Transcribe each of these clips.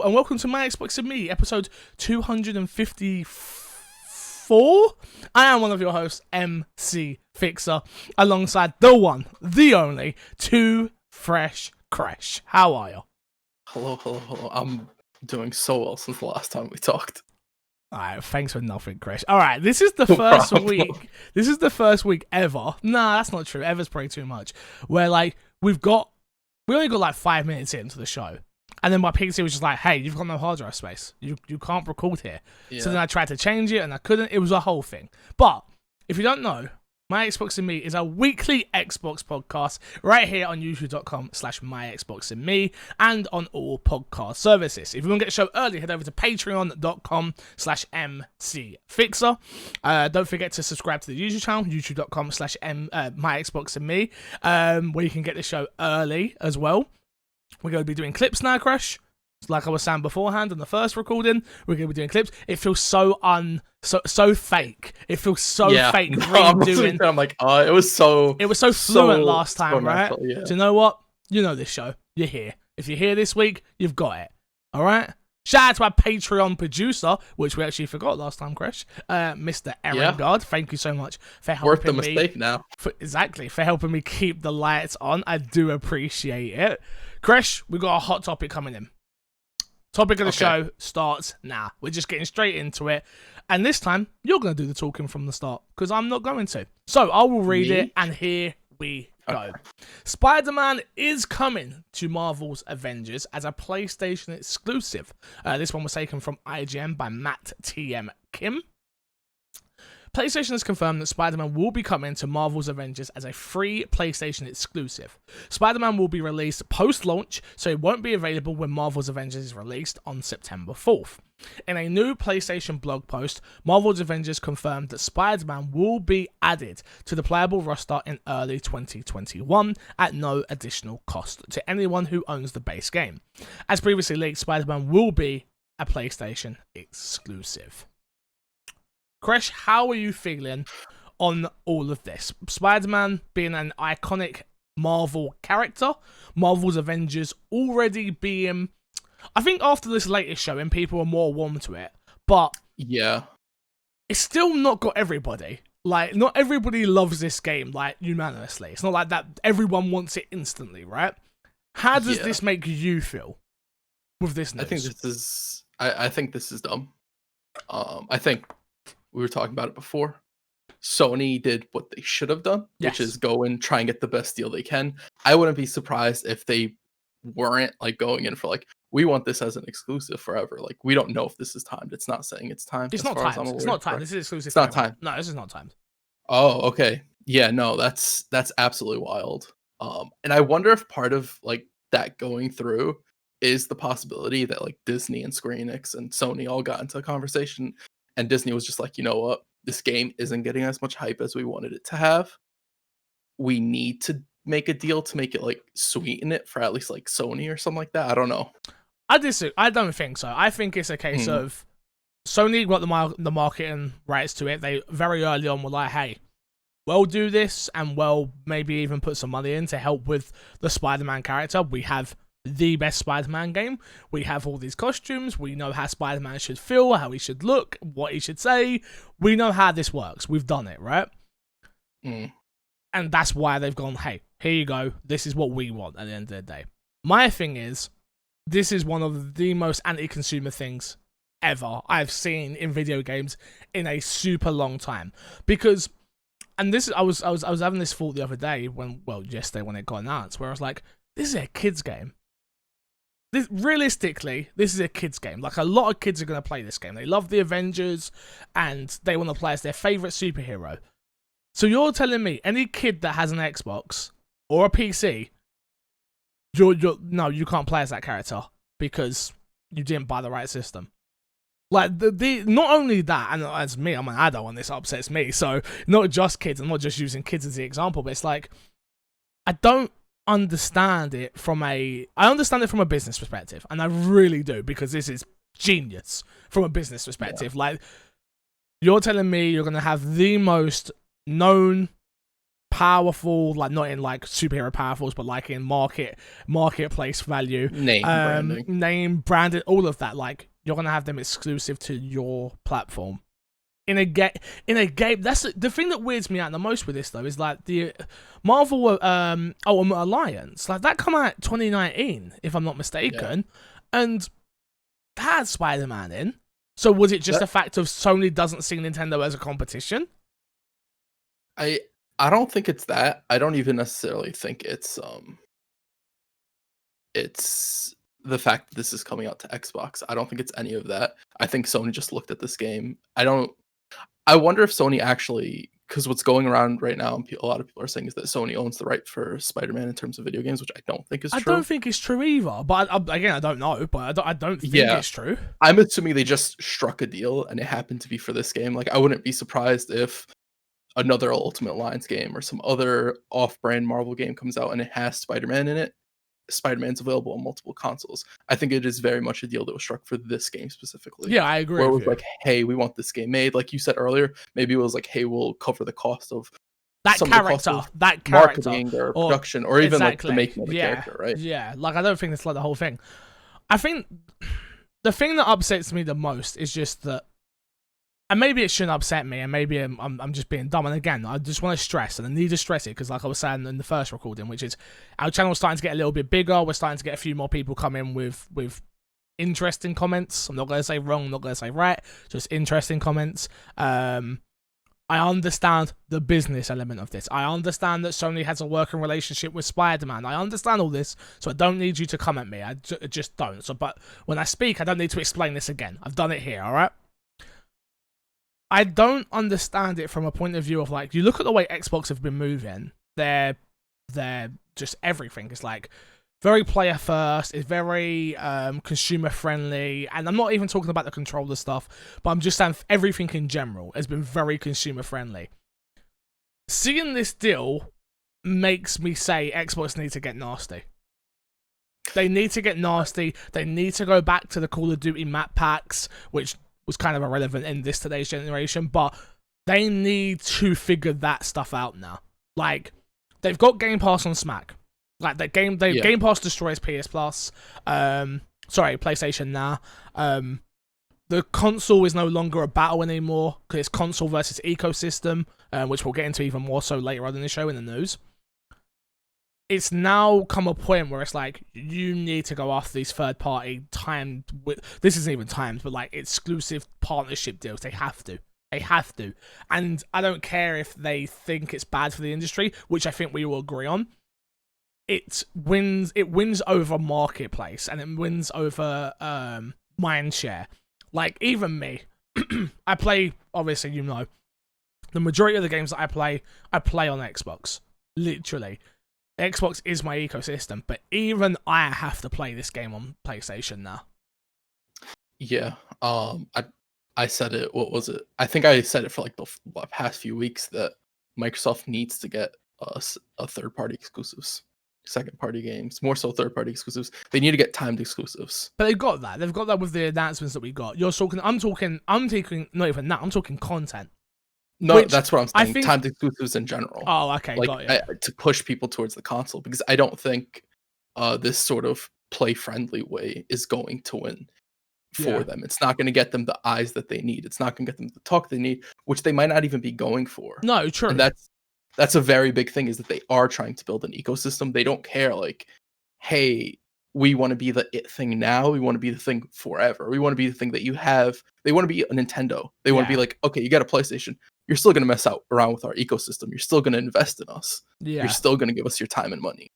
and welcome to My Xbox and Me, episode 254. I am one of your hosts, MC Fixer, alongside the one, the only, Too Fresh Crash. How are you? Hello. I'm doing so well since the last time we talked. Alright, thanks for nothing, Crash. Alright, this is the first week. This is the first week ever. Nah, that's not true. Ever's probably too much. Where, like, we only got like 5 minutes into the show. And then my PC was just like, hey, you've got no hard drive space. You can't record here. Yeah. So then I tried to change it and I couldn't. It was a whole thing. But if you don't know, My Xbox and Me is a weekly Xbox podcast right here on youtube.com/myxboxandme and on all podcast services. If you want to get the show early, head over to patreon.com/mcfixer. Don't forget to subscribe to the YouTube channel, youtube.com/myxboxandme, where you can get the show early as well. We're going to be doing clips now, Crash. Like I was saying beforehand in the first recording, we're going to be doing clips. It feels so fake. It feels so fake. I'm like, it was so fluent last time, right? Natural, yeah. So you know what? You know this show. You're here. If you're here this week, you've got it. All right? Shout out to our Patreon producer, which we actually forgot last time, Crash, Mr. Aaron God. Thank you so much for helping me. Worth the mistake now. For helping me keep the lights on. I do appreciate it. Crash, we got a hot topic coming in. Topic of the show starts now. We're just getting straight into it. And this time, you're going to do the talking from the start, because I'm not going to. So I will read it, and here we go. Okay. Spider-Man is coming to Marvel's Avengers as a PlayStation exclusive. This one was taken from IGN by Matt T.M. Kim. PlayStation has confirmed that Spider-Man will be coming to Marvel's Avengers as a free PlayStation exclusive. Spider-Man will be released post-launch, so it won't be available when Marvel's Avengers is released on September 4th. In a new PlayStation blog post, Marvel's Avengers confirmed that Spider-Man will be added to the playable roster in early 2021 at no additional cost to anyone who owns the base game. As previously leaked, Spider-Man will be a PlayStation exclusive. Crash, how are you feeling on all of this? Spider-Man being an iconic Marvel character, Marvel's Avengers already being... I think after this latest showing, people are more warm to it, but yeah, it's still not got everybody. Like, not everybody loves this game, like, unanimously. It's not like that everyone wants it instantly, right? How does this make you feel with this news? I think this is dumb. I think we were talking about it before. Sony did what they should have done, which is go and try and get the best deal they can. I wouldn't be surprised if they weren't like going in for like, we want this as an exclusive forever. Like, we don't know if this is timed. It's not saying it's timed. It's not timed. It's not timed. This is exclusive. It's not timed. No, this is not timed. Oh, okay. Yeah, no, that's absolutely wild. And I wonder if part of like that going through is the possibility that like Disney and Square Enix and Sony all got into a conversation, and Disney was just like, you know what? This game isn't getting as much hype as we wanted it to have. We need to make a deal to make it like sweeten it for at least like Sony or something like that. I don't know. I don't think so. I think it's a case of Sony got the marketing rights to it. They very early on were like, hey, we'll do this, and we'll maybe even put some money in to help with the Spider-Man character. We have the best Spider-Man game. We have all these costumes. We know how Spider-Man should feel, how he should look, what he should say. We know how this works. We've done it, right? And that's why they've gone, hey, here you go. This is what we want at the end of the day. My thing is, this is one of the most anti-consumer things ever I've seen in video games in a super long time. Because, and this, I was having this thought the other day yesterday when it got announced, where I was like, this is a kid's game. Realistically, this is a kid's game. Like, a lot of kids are going to play this game. They love the Avengers, and they want to play as their favorite superhero. So you're telling me any kid that has an Xbox or a PC, no, you can't play as that character because you didn't buy the right system. Like, not only that, and as me, I'm an adult and this upsets me, so not just kids, I'm not just using kids as the example, but it's like, I don't understand it I understand it from a business perspective, and I really do, because this is genius from a business perspective. Like, you're telling me you're going to have the most known powerful, like not in like superhero powerfuls, but like in marketplace value, name branded, all of that. Like you're gonna have them exclusive to your platform. In a game, that's the thing that weirds me out the most with this though, is like the Marvel Ultimate Alliance, like that come out 2019 if I'm not mistaken, and that had Spider-Man in. So was it just a fact of Sony doesn't see Nintendo as a competition? I don't think it's that. I don't even necessarily think it's the fact that this is coming out to Xbox. I don't think it's any of that. I think Sony just looked at this game. I wonder if Sony actually, because what's going around right now, and a lot of people are saying, is that Sony owns the right for Spider-Man in terms of video games, which I don't think is true. I don't think it's true either. But again, I don't know. But I don't think it's true. I'm assuming they just struck a deal, and it happened to be for this game. Like, I wouldn't be surprised if another Ultimate Alliance game or some other off-brand Marvel game comes out and it has Spider-Man in it. Spider-Man's available on multiple consoles. I think it is very much a deal that was struck for this game specifically. Yeah, I agree. Where it was like, hey, we want this game made. Like you said earlier, maybe it was like, hey, we'll cover the cost of that marketing or production, or even like the making of the character, right? Yeah, like I don't think it's like the whole thing. I think the thing that upsets me the most is just that, and maybe it shouldn't upset me, and maybe I'm just being dumb. And again, I just want to stress, and I need to stress it, because like I was saying in the first recording, which is our channel's starting to get a little bit bigger. We're starting to get a few more people come in with interesting comments. I'm not going to say wrong, I'm not going to say right, just interesting comments. I understand the business element of this. I understand that Sony has a working relationship with Spider-Man. I understand all this, so I don't need you to come at me. I just don't. So, but when I speak, I don't need to explain this again. I've done it here, all right? I don't understand it from a point of view of like, you look at the way Xbox have been moving, they're just everything is like very player first, it's very consumer friendly, and I'm not even talking about the controller stuff, but I'm just saying everything in general has been very consumer friendly. Seeing this deal makes me say Xbox needs to get nasty. They need to get nasty. They need to go back to the Call of Duty map packs, which was kind of irrelevant in today's generation, but they need to figure that stuff out now. Like, they've got Game Pass on Smack. Like, Game Pass destroys PS Plus. PlayStation now. The console is no longer a battle anymore, because it's console versus ecosystem, which we'll get into even more so later on in the show in the news. It's now come a point where it's like, you need to go after these third-party this isn't even timed, but like exclusive partnership deals. They have to. And I don't care if they think it's bad for the industry, which I think we will agree on. It wins over marketplace, and it wins over mindshare. Like, even me, I play, obviously, you know, the majority of the games that I play on Xbox. Literally. Xbox is my ecosystem, but even I have to play this game on PlayStation now. Yeah, I said it. What was it? I think I said it for like the past few weeks that Microsoft needs to get us a third-party exclusives, second-party games, more so third-party exclusives. They need to get timed exclusives. But they've got that. They've got that with the announcements that we got. I'm talking. Not even that. I'm talking content. No, that's what I'm saying. Timed exclusives in general. Oh, okay, like, got you. To push people towards the console, because I don't think this sort of play-friendly way is going to win for them. It's not going to get them the eyes that they need. It's not going to get them the talk they need, which they might not even be going for. No, true. And that's a very big thing, is that they are trying to build an ecosystem. They don't care like, hey, we want to be the it thing now. We want to be the thing forever. We want to be the thing that you have. They want to be a Nintendo. They want to be like, okay, you got a PlayStation. You're still going to mess around with our ecosystem. You're still going to invest in us. Yeah. You're still going to give us your time and money.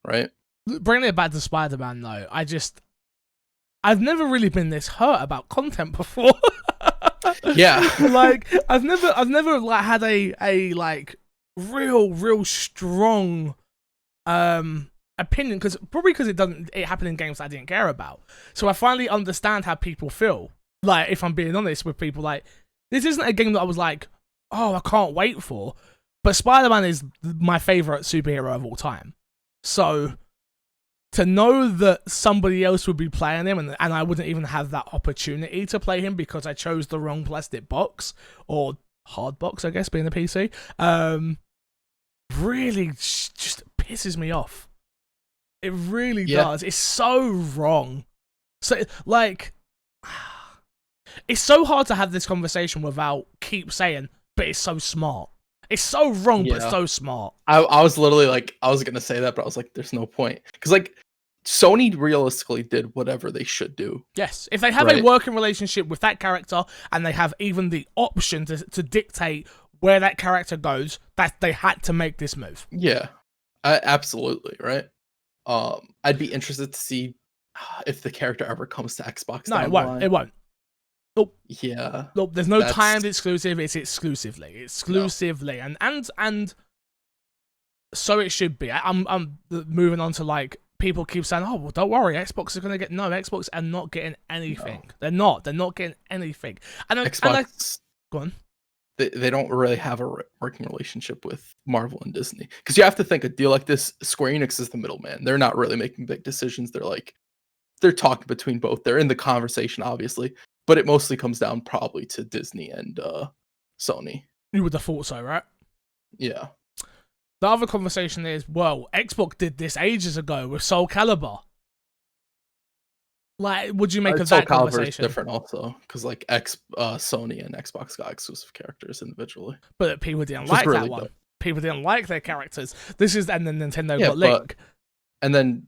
Right? Bringing it back to Spider-Man, though, I've never really been this hurt about content before. Yeah. Like, I've never like had a like real strong opinion, because it happened in games that I didn't care about. So I finally understand how people feel. Like, if I'm being honest with people, like, this isn't a game that I was like, oh, I can't wait for. But Spider-Man is my favorite superhero of all time. So to know that somebody else would be playing him, and I wouldn't even have that opportunity to play him because I chose the wrong plastic box, or hard box, I guess, being a PC. really just pisses me off. It really Yeah. does. It's so wrong. So, like, it's so hard to have this conversation without keep saying, but it's so smart. It's so wrong, but Yeah. so smart. I was literally like, I was gonna say that, but I was like, there's no point. Because like Sony realistically did whatever they should do. Yes, if they have a working relationship with that character and they have even the option to dictate where that character goes, that they had to make this move. Yeah, absolutely, right? I'd be interested to see if the character ever comes to Xbox. No, it won't. It won't. Nope. Yeah. Nope. There's no timed exclusive. It's exclusively, No. and so it should be. I'm moving on to like people keep saying, oh well, don't worry, Xbox is gonna get Xbox are not getting anything. No. They're not getting anything. And Xbox. Go on. They don't really have a working relationship with Marvel and Disney, because you have to think a deal like this, Square Enix is the middleman. They're not really making big decisions. They're talking between both. They're in the conversation, obviously, but it mostly comes down probably to Disney and Sony. You would have thought so, right? Yeah. The other conversation is, well, Xbox did this ages ago with Soul Calibur. Like, would you make of that conversation? Soul Calibur is different also, because like Sony and Xbox got exclusive characters individually. But people didn't like that one. People didn't like their characters. And then Nintendo got Link. And then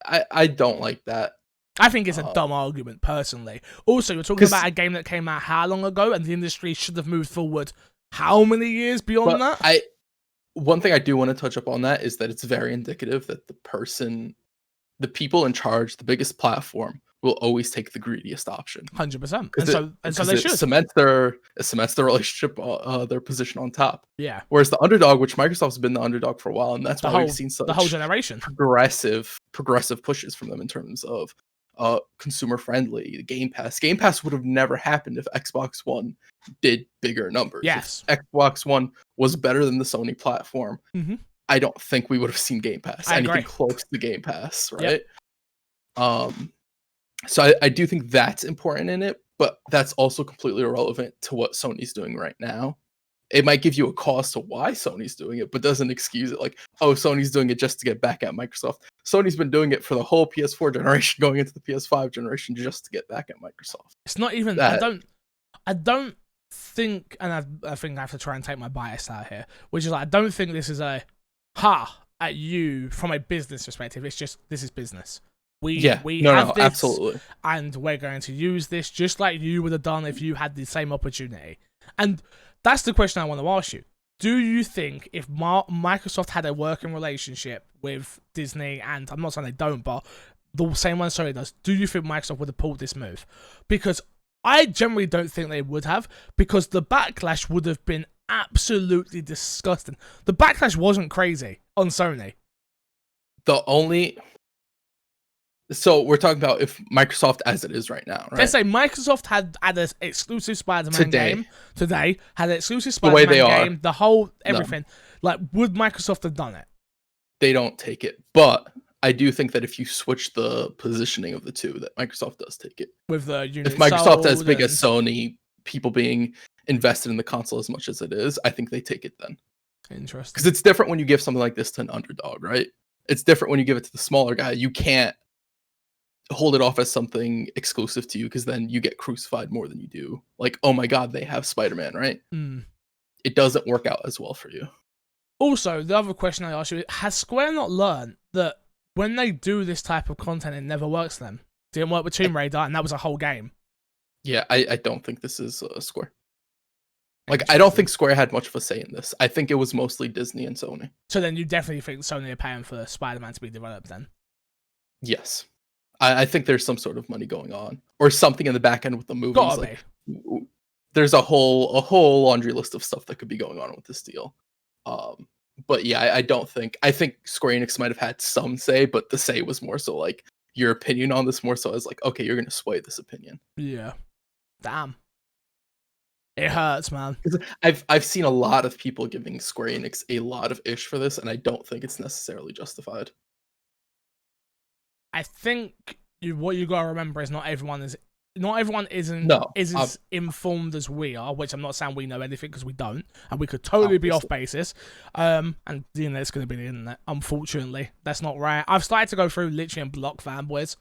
I don't like that. I think it's a dumb argument, personally. Also, you're talking about a game that came out how long ago, and the industry should have moved forward how many years beyond that? One thing I do want to touch up on that is that it's very indicative that the people in charge, the biggest platform, will always take the greediest option. 100%. And so they should. It cements their relationship, their position on top. Yeah. Whereas the underdog, which Microsoft's been the underdog for a while, and that's why we've seen such the whole generation progressive pushes from them in terms of consumer friendly Game Pass. Game Pass would have never happened if Xbox One did bigger numbers. Yes. If Xbox One was better than the Sony platform, mm-hmm. I don't think we would have seen Game Pass. Anything close to Game Pass, right? Yep. So I do think that's important in it, but that's also completely irrelevant to what Sony's doing right now. It might give you a cause to why Sony's doing it, but doesn't excuse it. Like, oh, Sony's doing it just to get back at Microsoft. Sony's been doing it for the whole PS4 generation, going into the PS5 generation, just to get back at Microsoft. It's not even. That, I don't think, and I think I have to try and take my bias out here, which is like, I don't think this is a at you from a business perspective. It's just, this is business. We have this, absolutely, and we're going to use this just like you would have done if you had the same opportunity. And that's the question I want to ask you. Do you think if Microsoft had a working relationship with Disney, and I'm not saying they don't, but the same one Sony does, do you think Microsoft would have pulled this move? Because I generally don't think they would have, because the backlash would have been absolutely disgusting. The backlash wasn't crazy on Sony. So we're talking about if Microsoft, as it is right now, right? Let's say Microsoft had an exclusive Spider-Man game today, had an exclusive Spider-Man game, the whole everything. No. Like, would Microsoft have done it? They don't take it, but I do think that if you switch the positioning of the two, that Microsoft does take it. With the unit if Microsoft as big as Sony, people being invested in the console as much as it is, I think they take it then. Interesting. Because it's different when you give something like this to an underdog, right? It's different when you give it to the smaller guy. You can't hold it off as something exclusive to you, because then you get crucified more than you do. Like, oh my god, they have Spider-Man, right? It doesn't work out as well for you. Also, the other question I asked you, has Square not learned that when they do this type of content, it never works for them? Didn't work with Tomb Raider, and that was a whole game. Yeah, I don't think this is Square. Like, I don't think Square had much of a say in this. I think it was mostly Disney and Sony. So then you definitely think Sony are paying for Spider-Man to be developed then? Yes. I think there's some sort of money going on, or something in the back end with the movies. Gotta like, be. There's a whole laundry list of stuff that could be going on with this deal. But yeah, I think Square Enix might have had some say, but the say was more so like your opinion on this, more so as like, okay, you're gonna sway this opinion. Yeah. Damn. It hurts, man. I've seen a lot of people giving Square Enix a lot of ish for this, and I don't think it's necessarily justified. I think what you gotta remember is not everyone is not everyone is No, as informed as we are, which I'm not saying we know anything because we don't, and we could totally be off basis. And the internet's going to be the internet. Unfortunately, that's not right. I've started to go through literally and block fanboys.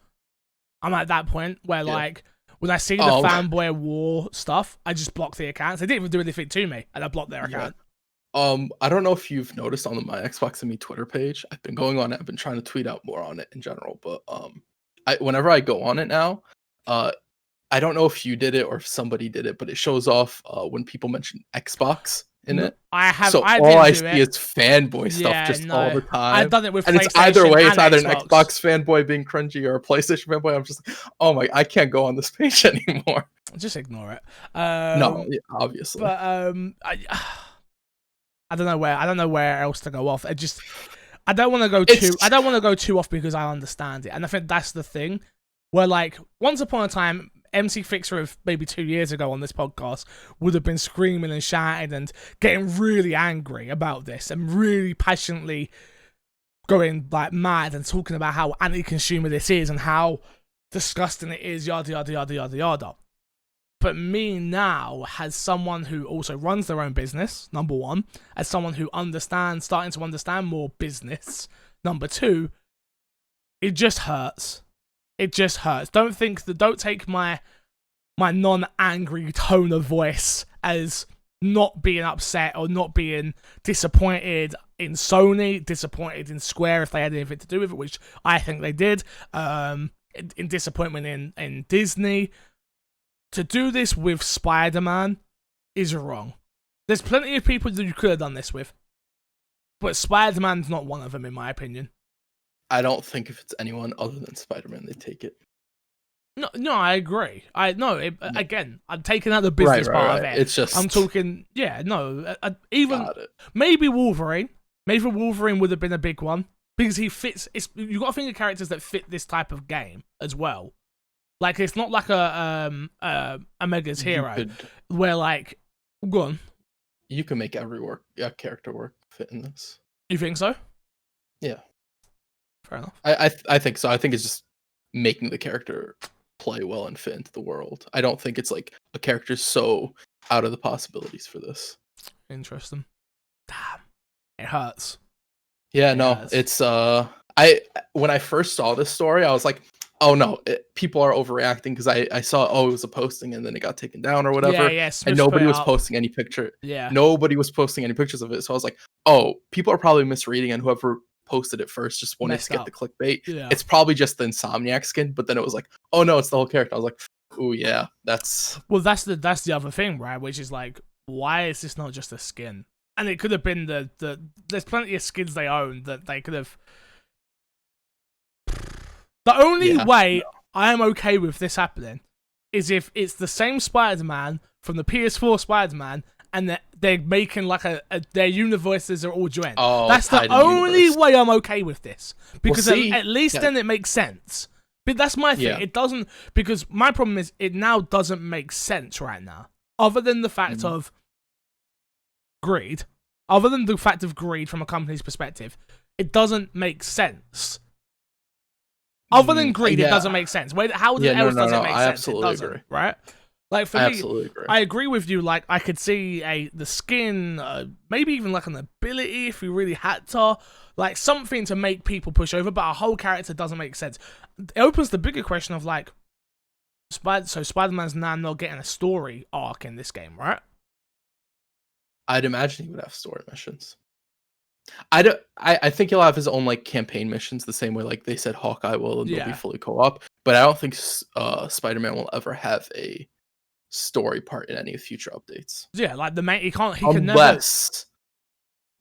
I'm at that point where like when I see the fanboy war stuff, I just block the accounts. They didn't even do anything to me, and I blocked their account. I don't know if you've noticed on my Xbox and Me Twitter page. I've been going on it. I've been trying to tweet out more on it in general, but whenever I go on it now, I don't know if you did it or if somebody did it, but it shows off when people mention Xbox in it. I have. So all I see is fanboy stuff just all the time. I've done it with, and PlayStation it's either way. It's either Xbox. an Xbox fanboy being cringy or a PlayStation fanboy. I'm just like, oh my, I can't go on this page anymore. Just ignore it. No, obviously. But I don't know where else to go off. I don't want to go too off because I understand it, and I think that's the thing. Where like once upon a time, MC Fixer of maybe 2 years ago on this podcast would have been screaming and shouting and getting really angry about this and really passionately going like mad and talking about how anti-consumer this is and how disgusting it is, yada yada yada yada yada. But me now, as someone who also runs their own business, number one, as someone who starting to understand more business, number two, it just hurts. It just hurts. Don't take my non-angry tone of voice as not being upset or not being disappointed in Sony, disappointed in Square if they had anything to do with it, which I think they did. In disappointment in Disney. To do this with Spider-Man is wrong. There's plenty of people that you could have done this with, but Spider-Man's not one of them, in my opinion. I don't think if it's anyone other than Spider-Man, they take it. No, I agree. Again, I'm taking out the business part of it. It's just I'm talking. Even maybe Wolverine. Maybe Wolverine would have been a big one because he fits. You got to think of characters that fit this type of game as well. Like it's not like a Mega's Hero where like go on. You can make every character work fit in this. You think so? Yeah. Fair enough. I think so. I think it's just making the character play well and fit into the world. I don't think it's like a character's so out of the possibilities for this. Interesting. Damn. It hurts. Yeah, it's when I first saw this story, I was like, oh no, people are overreacting because I saw it was a posting and then it got taken down or whatever. Yeah, and nobody was posting any picture. Yeah. Nobody was posting any pictures of it. So I was like, oh, people are probably misreading and whoever posted it first just wanted to get the clickbait. Yeah. It's probably just the Insomniac skin, but then it was like, oh no, it's the whole character. I was like, oh yeah, that's the other thing, right? Which is like, why is this not just a skin? And it could have been there's plenty of skins they own that they could have. The only way I am okay with this happening is if it's the same Spider-Man from the PS4 Spider-Man and they're making like their universes are all joined. Oh, that's the only way I'm okay with this. Because at least then it makes sense. But that's my thing. Yeah. It doesn't, because my problem is it now doesn't make sense right now. Other than the fact of greed. Other than the fact of greed from a company's perspective, it doesn't make sense. Other than greed, it doesn't make sense. How else does it make sense? Absolutely It doesn't, agree. Right? Like for Absolutely me, agree. I agree with you. Like I could see the skin, maybe even like an ability if we really had to, like something to make people push over. But a whole character doesn't make sense. It opens the bigger question of like, so Spider-Man's now not getting a story arc in this game, right? I'd imagine he would have story missions. I think he'll have his own like campaign missions the same way like they said Hawkeye will and they'll be fully co-op. But I don't think Spider-Man will ever have a story part in any future updates. Yeah, like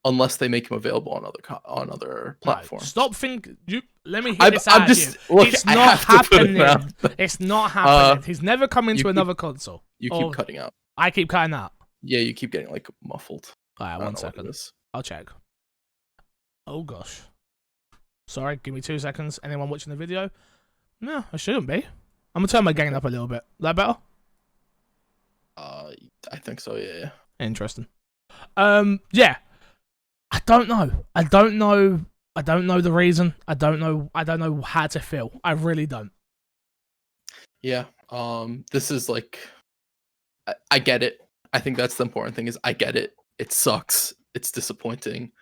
unless they make him available on other platforms. Stop thinking. Let me hit this out of you. Look, it's not happening. It's not happening. He's never coming to another console. You keep cutting out. I keep cutting out. Yeah, you keep getting like muffled. Alright, 1 second. I'll check. Oh gosh. Sorry, give me 2 seconds. Anyone watching the video? No, I shouldn't be. I'm gonna turn my gain up a little bit. Is that better? I think so, yeah. Interesting. Yeah. I don't know the reason. I don't know how to feel. I really don't. Yeah. This is like, I get it. I think that's the important thing is I get it. It sucks. It's disappointing.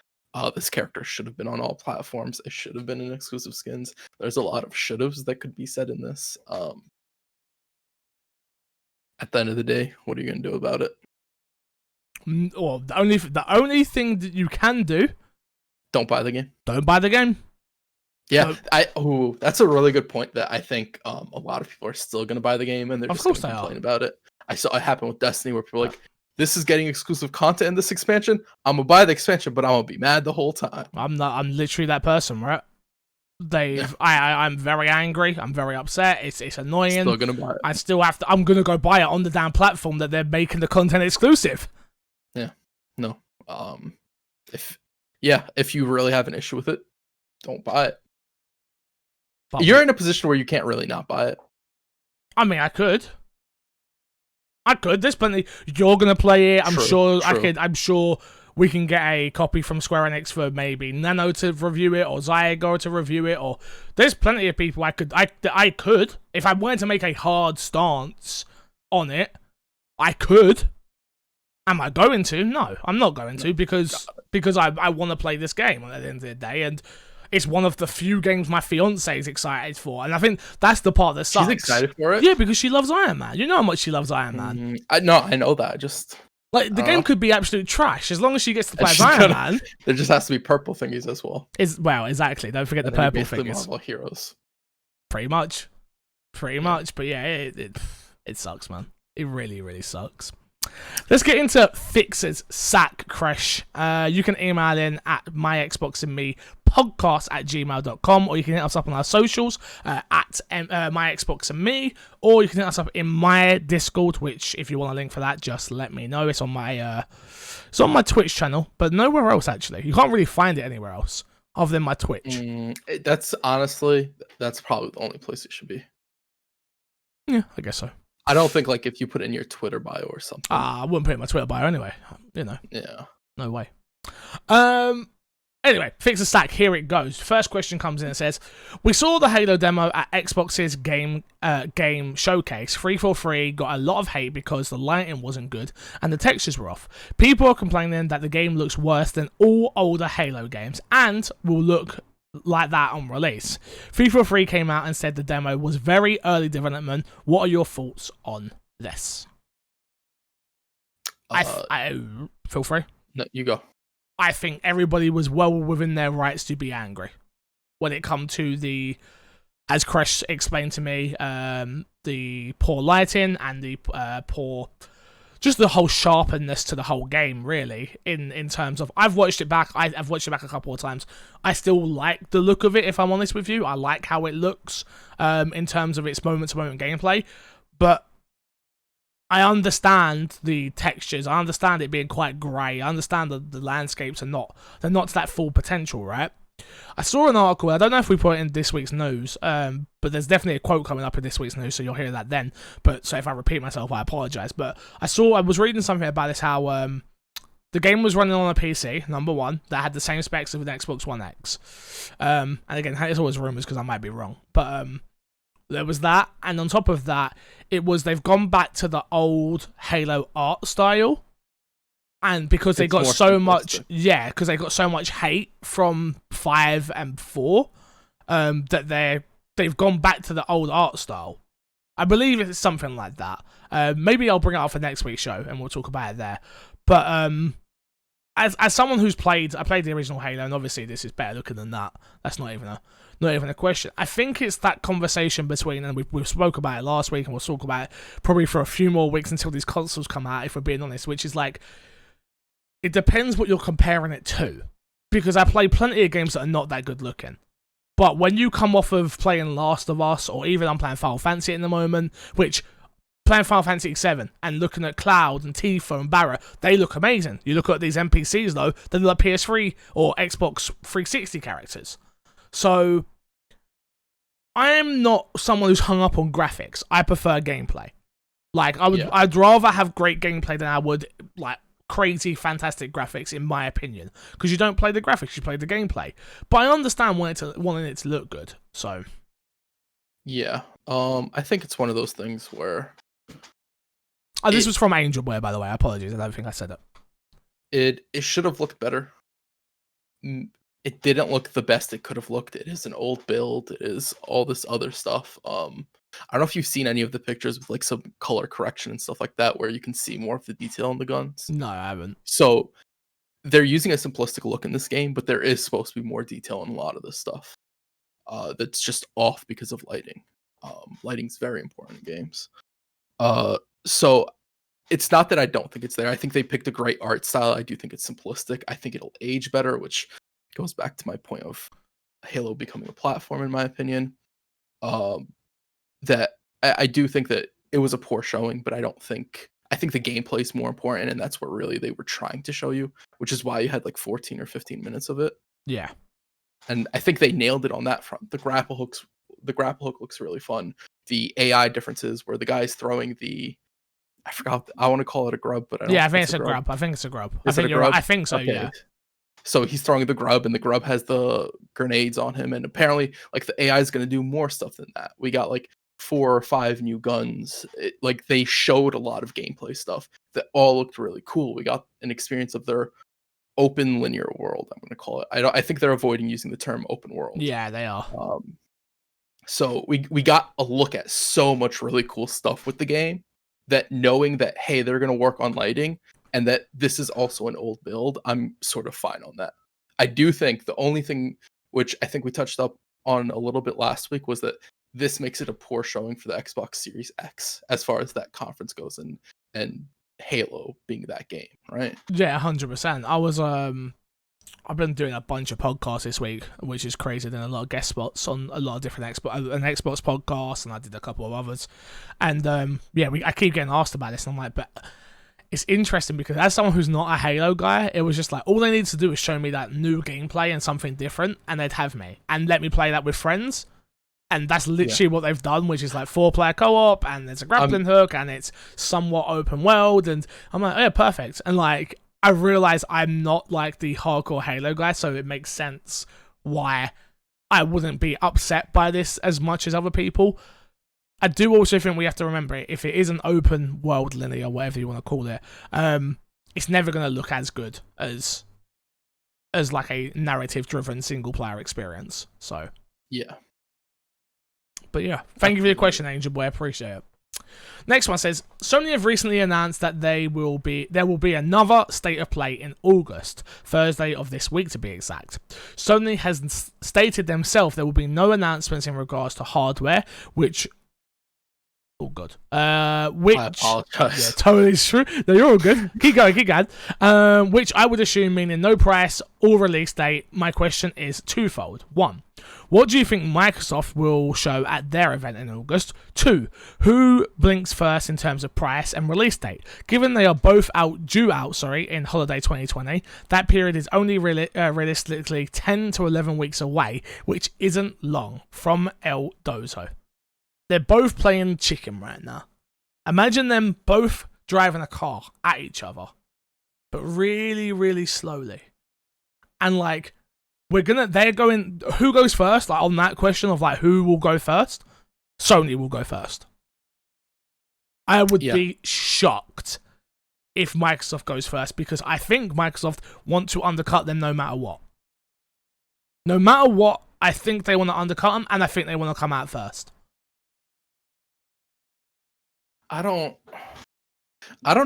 This character should have been on all platforms. It should have been in exclusive skins. There's a lot of should haves that could be said in this. At the end of the day, what are you gonna do about it? Well, the only thing that you can do, Don't buy the game. don't buy the game. Yeah, that's a really good point. That I think a lot of people are still gonna buy the game and they're Of just course gonna they complain about it. I saw it happen with Destiny where people are like, "This is getting exclusive content in this expansion. I'm gonna buy the expansion, but I'm gonna be mad the whole time." I'm literally that person, right? I'm very angry. I'm very upset. It's annoying. Still gonna buy it. I still have to. I'm gonna go buy it on the damn platform that they're making the content exclusive. Yeah. No. If you really have an issue with it, don't buy it. But You're in a position where you can't really not buy it. I mean, I could. There's plenty. You're gonna play it. I'm sure. I'm sure we can get a copy from Square Enix for maybe Nano to review it or Zygo to review it. Or there's plenty of people I could if I wanted to make a hard stance on it. I could. Am I going to? No, I'm not going to because I want to play this game at the end of the day, and it's one of the few games my fiance is excited for, and I think that's the part that sucks. She's excited for it? Yeah, because she loves Iron Man. You know how much she loves Iron Man. I know that. Just like the game could be absolute trash as long as she gets to play as Iron Man. There just has to be purple thingies as well. Exactly. Don't forget the purple thingies. Marvel heroes. Pretty much. But yeah, it sucks, man. It really, really sucks. Let's get into Fix's sack, Crash. You can email in at myxboxandmepodcast@gmail.com, or you can hit us up on our socials at myxboxandme, or you can hit us up in my Discord, which if you want a link for that, just let me know. It's on my Twitch channel, but nowhere else actually. You can't really find it anywhere else other than my Twitch. That's probably the only place it should be. Yeah, I guess so. I don't think like if you put in your Twitter bio or something. I wouldn't put it in my Twitter bio anyway. You know. Yeah. No way. Anyway, Fix the Stack, here it goes. First question comes in and says, we saw the Halo demo at Xbox's game showcase. 343 got a lot of hate because the lighting wasn't good and the textures were off. People are complaining that the game looks worse than all older Halo games and will look like that on release. 343 came out and said the demo was very early development. What are your thoughts on this? I feel free. No, you go. I think everybody was well within their rights to be angry when it come to the, as Crash explained to me, the poor lighting and the poor, just the whole sharpness to the whole game, really, in terms of, I've watched it back a couple of times. I still like the look of it, if I'm honest with you. I like how it looks in terms of its moment-to-moment gameplay, but I understand the textures. I understand it being quite grey. I understand the landscapes are not to that full potential, right? I saw an article, I don't know if we put it in this week's news, but there's definitely a quote coming up in this week's news, so you'll hear that then. But so if I repeat myself, I apologise. But I was reading something about this, how the game was running on a PC, number one, that had the same specs as an Xbox One X. And again, it's always rumours because I might be wrong. But there was that, and on top of that, they've gone back to the old Halo art style. And because they got so much, because they got so much hate from 5 and 4, that they've gone back to the old art style. I believe it's something like that. Maybe I'll bring it up for next week's show and we'll talk about it there. But as someone who's I played the original Halo, and obviously this is better looking than that. That's not even a question. I think it's that conversation between, and we spoke about it last week, and we'll talk about it probably for a few more weeks until these consoles come out, if we're being honest, which is like, it depends what you're comparing it to. Because I play plenty of games that are not that good looking. But when you come off of playing Last of Us, or even I'm playing Final Fantasy at the moment, which, playing Final Fantasy 7 and looking at Cloud and Tifa and Barra, they look amazing. You look at these NPCs though, they look like PS3 or Xbox 360 characters. So, I'm not someone who's hung up on graphics. I prefer gameplay. Like, I'd rather have great gameplay than I would, like, crazy, fantastic graphics, in my opinion. Because you don't play the graphics, you play the gameplay. But I understand wanting it to look good, so. Yeah. I think it's one of those things where Oh, this was from Angel Boy, by the way. Apologies, I don't think I said it. it should have looked better. It didn't look the best it could have looked. It is an old build. It is all this other stuff. I don't know if you've seen any of the pictures with like some color correction and stuff like that, where you can see more of the detail in the guns. No, I haven't. So they're using a simplistic look in this game, but there is supposed to be more detail in a lot of this stuff. That's just off because of lighting. Lighting's very important in games. So it's not that I don't think it's there. I think they picked a great art style. I do think it's simplistic. I think it'll age better, which goes back to my point of Halo becoming a platform, in my opinion. That I do think that it was a poor showing, but I think the gameplay is more important, and that's what really they were trying to show you, which is why you had like 14 or 15 minutes of it. Yeah. And I think they nailed it on that front. The grapple hook looks really fun. The AI differences where the guy's throwing I forgot. I want to call it a grub, but I don't. Yeah, I think it's a grub. I think it's a grub. Is it a grub? I think so. Okay. Yeah. So he's throwing the grub, and the grub has the grenades on him, and apparently, like the AI is going to do more stuff than that. We got like 4 or 5 new guns. Like they showed a lot of gameplay stuff that all looked really cool. We got an experience of their open linear world. I'm going to call it. I think they're avoiding using the term open world. Yeah, they are. So we got a look at so much really cool stuff with the game, that knowing that, hey, they're going to work on lighting and that this is also an old build, I'm sort of fine on that. I do think the only thing, which I think we touched up on a little bit last week, was that this makes it a poor showing for the Xbox Series X as far as that conference goes, and Halo being that game, right? Yeah, 100%. I've been doing a bunch of podcasts this week, which is crazy. Then a lot of guest spots on a lot of different an Xbox podcast, and I did a couple of others. And I keep getting asked about this, and I'm like, but it's interesting because as someone who's not a Halo guy, it was just like all they needed to do is show me that new gameplay and something different, and they'd have me and let me play that with friends. And that's literally what they've done, which is like 4-player co-op, and there's a grappling hook, and it's somewhat open world, and I'm like, oh, yeah, perfect. And like, I realize I'm not like the hardcore Halo guy, so it makes sense why I wouldn't be upset by this as much as other people. I do also think we have to remember, if it is an open world linear, whatever you want to call it, it's never going to look as good as like a narrative-driven single-player experience. So yeah. But yeah, thank you for your question, Angel Boy. I appreciate it. Next one says, Sony have recently announced that there will be another State of Play in August, Thursday of this week to be exact. Sony has stated themselves there will be no announcements in regards to hardware, which... Oh, good. Which... I apologize. Yeah, totally true. No, you're all good. Keep going. Which I would assume meaning no price or release date. My question is twofold. 1, what do you think Microsoft will show at their event in August? 2, who blinks first in terms of price and release date? Given they are both due out in holiday 2020, that period is only realistically 10 to 11 weeks away, which isn't long. From El Dozo. They're both playing chicken right now. Imagine them both driving a car at each other, but really, really slowly. And like, they're going, who goes first? Like on that question of like, who will go first? Sony will go first. I would be shocked if Microsoft goes first, because I think Microsoft want to undercut them no matter what. No matter what, I think they want to undercut them, and I think they want to come out first. I don't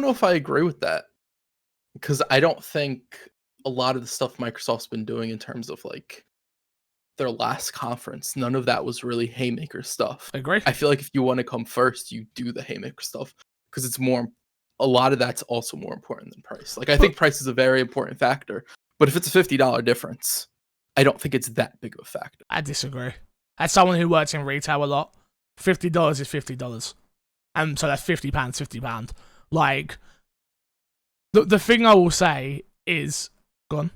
know if I agree with that, because I don't think a lot of the stuff Microsoft's been doing in terms of like their last conference, none of that was really haymaker stuff. I agree. I feel like if you want to come first, you do the haymaker stuff, because it's a lot of that's also more important than price. Like I think price is a very important factor, but if it's a $50 difference, I don't think it's that big of a factor. I disagree. As someone who works in retail a lot, $50 is $50. And so that's £50, £50. Like, the thing I will say is, go on.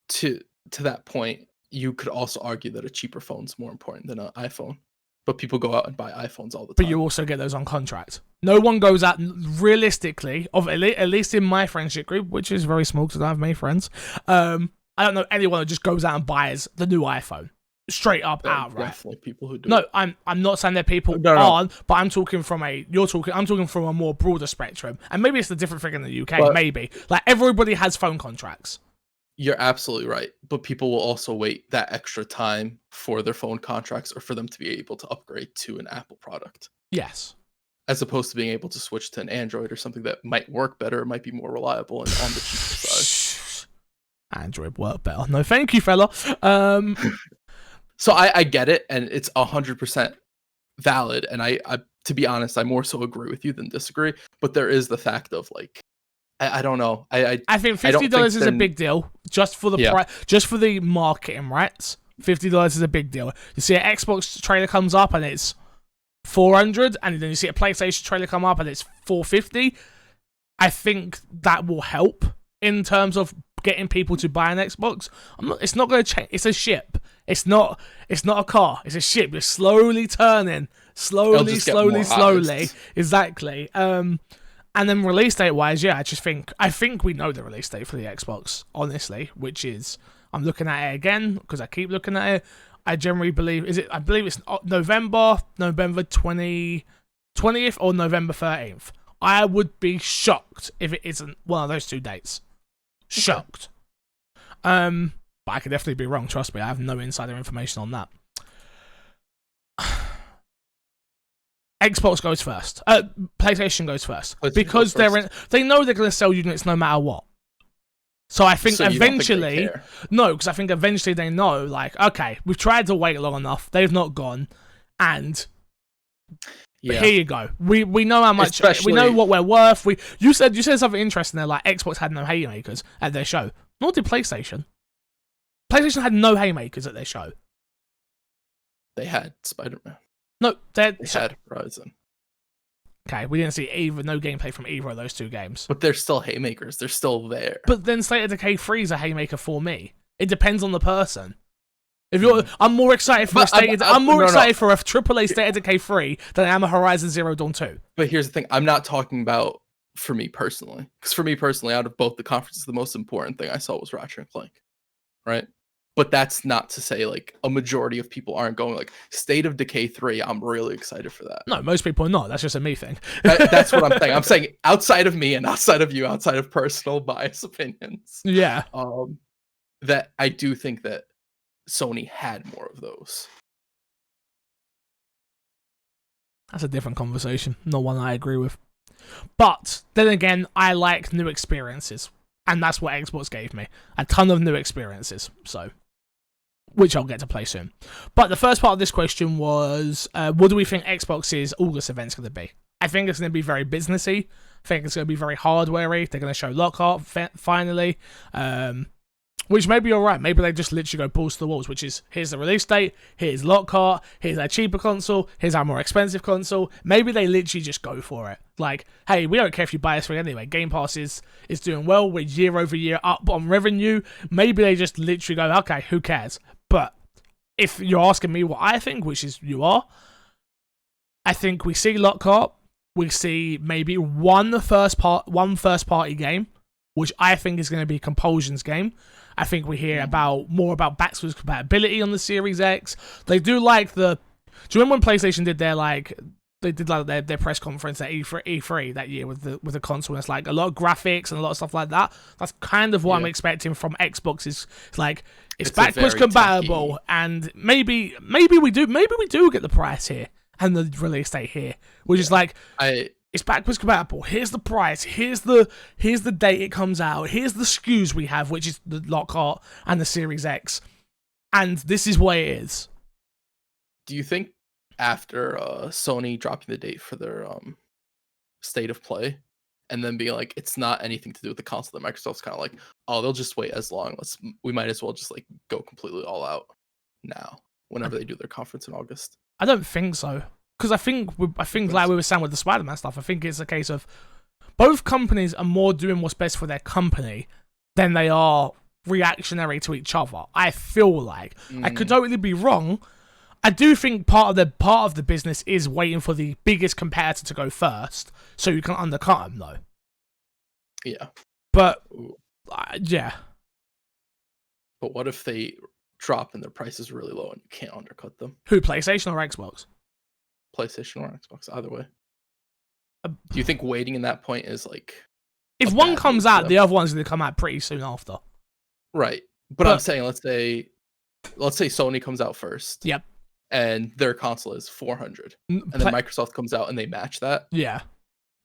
To that point, you could also argue that a cheaper phone's more important than an iPhone. But people go out and buy iPhones all the time. But you also get those on contract. No one goes out, realistically, at least in my friendship group, which is very small because I have many friends, I don't know anyone that just goes out and buys the new iPhone. straight up There are outright. definitely people who do. No, it. I'm not saying that people No. aren't, but I'm talking from a more broader spectrum, and maybe it's a different thing in the UK. But- maybe like everybody has phone contracts. You're absolutely right, but people will also wait that extra time for their phone contracts or for them to be able to upgrade to an Apple product, Yes, as opposed to being able to switch to an Android or something that might work better, might be more reliable and on the cheaper side. Android work better. No, thank you, fella. So I get it, and it's 100% valid. And I, to be honest, I more so agree with you than disagree. But there is the fact of like, I don't know. I think I don't $50 is a think big deal just for the just for the marketing rights. $50 is a big deal. You see an Xbox trailer comes up and it's $400, and then you see a PlayStation trailer come up and it's $450. I think that will help in terms of getting people to buy an Xbox. It's not going to change. It's a ship. It's not a car. It's a ship. You're slowly turning, slowly. Exactly. And then release date wise, yeah, I think we know the release date for the Xbox, honestly, which is, I'm looking at it again because I keep looking at it. I generally believe I believe it's November 20th or November 13th. I would be shocked if it isn't one of those two dates. Shocked. But I could definitely be wrong, trust me. I have no insider information on that. Xbox goes first. PlayStation goes first. Because they know they're going to sell units no matter what. So I think eventually... No, because I think eventually they know, like, okay, we've tried to wait long enough. They've not gone. And here you go. We know how much... we know what we're worth. You said something interesting there, like Xbox had no haymakers at their show. Nor did PlayStation. PlayStation had no haymakers at their show. They had Spider-Man. No, they had Horizon. Okay, we didn't see no gameplay from either of those two games. But they're still haymakers. They're still there. But then State of Decay 3 is a haymaker for me. It depends on the person. I'm more excited for excited for a AAA State of Decay 3 than I am a Horizon Zero Dawn 2. But here's the thing: I'm not talking about for me personally, because for me personally, out of both the conferences, the most important thing I saw was Ratchet and Clank, right? But that's not to say like a majority of people aren't going. Like State of Decay 3, I'm really excited for that. No, most people are not. That's just a me thing. That's what I'm saying. I'm saying outside of me and outside of you, outside of personal bias opinions. Yeah. That I do think that Sony had more of those. That's a different conversation. Not one I agree with. But then again, I like new experiences. And that's what Xbox gave me. A ton of new experiences. So, which I'll get to play soon. But the first part of this question was, what do we think Xbox's August event's going to be? I think it's going to be very businessy. I think it's going to be very hardware-y. They're going to show Lockhart finally. Which may be alright. Maybe they just literally go balls to the walls, which is, here's the release date, here's Lockhart, here's our cheaper console, here's our more expensive console. Maybe they literally just go for it. Like, hey, we don't care if you buy us for it anyway. Game Pass is doing well. We're year over year up on revenue. Maybe they just literally go, okay, who cares? But if you're asking me what I think, which is you are, I think we see Lockhart. We see maybe one first party game, which I think is going to be Compulsion's game. I think we hear more about backwards compatibility on the Series X. They do like do you remember when PlayStation did their press conference at E3 that year with the console? And it's like a lot of graphics and a lot of stuff like that. That's kind of what I'm expecting from Xbox. Is like it's backwards compatible, and maybe we do get the price here and the release date here, which is like it's backwards compatible. Here's the price. Here's the date it comes out. Here's the SKUs we have, which is the Lockhart and the Series X. And this is what it is. Do you think after Sony dropping the date for their State of Play and then being like, it's not anything to do with the console, that Microsoft's kind of like, oh, they'll just wait as long. We might as well just like go completely all out now whenever they do their conference in August? I don't think so. Because I think like we were saying with the Spider-Man stuff, I think it's a case of both companies are more doing what's best for their company than they are reactionary to each other. I feel like I could totally be wrong. I do think part of the business is waiting for the biggest competitor to go first, so you can undercut them, though. Yeah, but yeah. But what if they drop and their price is really low and you can't undercut them. Who, PlayStation or Xbox? PlayStation or Xbox, either way. Uh, Do you think waiting in that point is like If a one bad comes move for out, them? the other one's going to come out pretty soon after. Right. But I'm saying, let's say Sony comes out first. Yep. And their console is $400, and then Microsoft comes out and they match that. Yeah.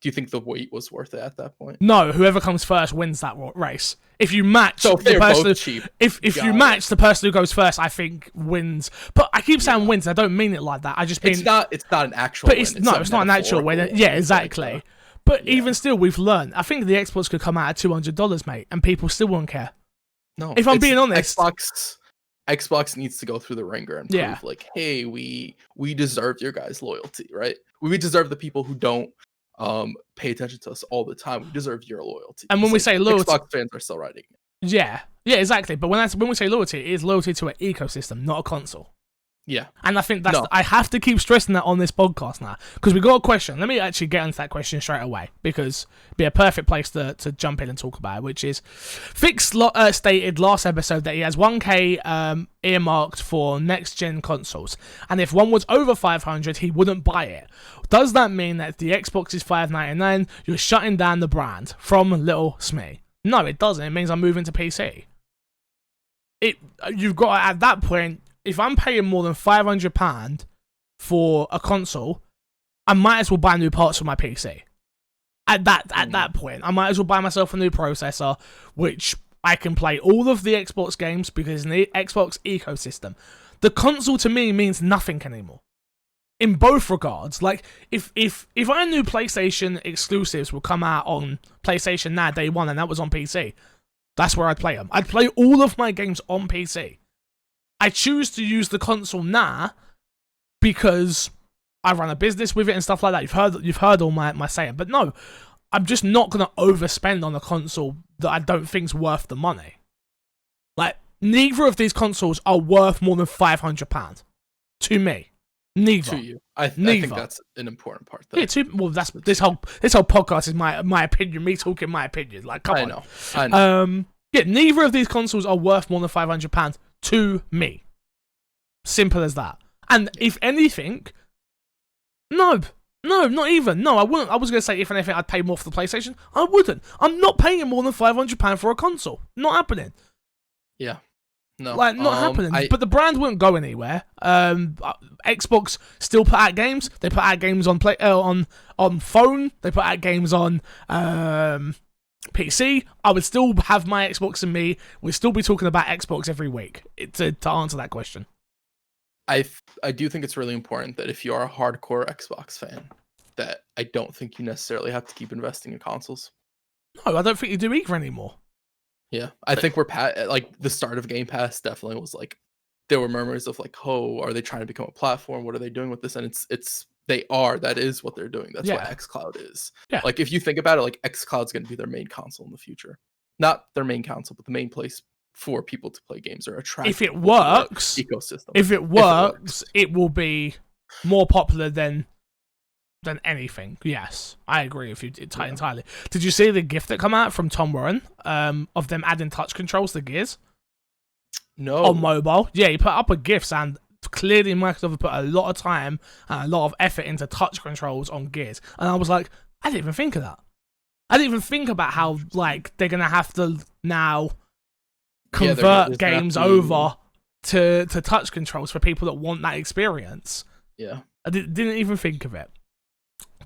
Do you think the wait was worth it at that point? No, whoever comes first wins that race. If you match, so if the they're person both cheap, if you match, the person who goes first, I think wins. But I keep saying wins. I don't mean it like that. I just mean it's not an actual. But win. it's not an actual win. Yeah, exactly. Like, but even still, we've learned. I think the Xbox could come out at $200, mate, and people still won't care. No, if I'm being honest, Xbox needs to go through the ringer and prove like, hey, we deserve your guys' loyalty, right? We deserve the people who don't pay attention to us all the time. We deserve your loyalty. And when we say loyalty, Xbox fans are still writing it. Yeah, exactly. But when we say loyalty, it is loyalty to an ecosystem, not a console. Yeah. And I think I have to keep stressing that on this podcast now, because we got a question. Let me actually get into that question straight away, because it'd be a perfect place to jump in and talk about it, which is Fix stated last episode that he has 1K earmarked for next-gen consoles, and if one was over 500, he wouldn't buy it. Does that mean that if the Xbox is $599, you're shutting down the brand? From Little Smee. No, it doesn't. It means I'm moving to PC. You've got to, at that point, if I'm paying more than £500 for a console, I might as well buy new parts for my PC. At that point, I might as well buy myself a new processor, which I can play all of the Xbox games because in the Xbox ecosystem, the console to me means nothing anymore. In both regards, like if I knew PlayStation exclusives would come out on PlayStation Now day one and that was on PC, that's where I'd play them. I'd play all of my games on PC. I choose to use the console now because I run a business with it and stuff like that. You've heard all my saying, but no, I'm just not gonna overspend on a console that I don't think's worth the money. Like, neither of these consoles are worth more than £500 to me. Neither. To you, I think that's an important part. Though. Yeah, that's this whole podcast is my opinion. Me talking my opinion. Like, come on. I know. Yeah, neither of these consoles are worth more than £500 to me. Simple as that. And if anything, no, not even. No, I wouldn't. I was going to say, if anything, I'd pay more for the PlayStation. I wouldn't. I'm not paying more than £500 for a console. Not happening. Yeah. No. Like, not happening. But the brand wouldn't go anywhere. Xbox still put out games. They put out games on on phone. They put out games on PC. I would still have my Xbox and me. We'd still be talking about Xbox every week to answer that question. I do think it's really important that if you are a hardcore Xbox fan, that I don't think you necessarily have to keep investing in consoles. No, I don't think you do either anymore. Yeah, I think we're like the start of Game Pass definitely was like there were murmurs of like, oh, are they trying to become a platform? What are they doing with this? And that is what they're doing. That's what xCloud is. Yeah. Like if you think about it, like xCloud's going to be their main console in the future. Not their main console, but the main place for people to play games or attract. If it works, ecosystem. If it works, it will be more popular than anything. Yes, I agree with you entirely. Did you see the GIF that come out from Tom Warren of them adding touch controls to Gears? No. On mobile. Yeah, he put up a GIF and clearly Microsoft have put a lot of time and a lot of effort into touch controls on Gears. And I was like, I didn't even think of that. I didn't even think about how like they're going to have to now convert games over to touch controls for people that want that experience. Yeah. I didn't even think of it.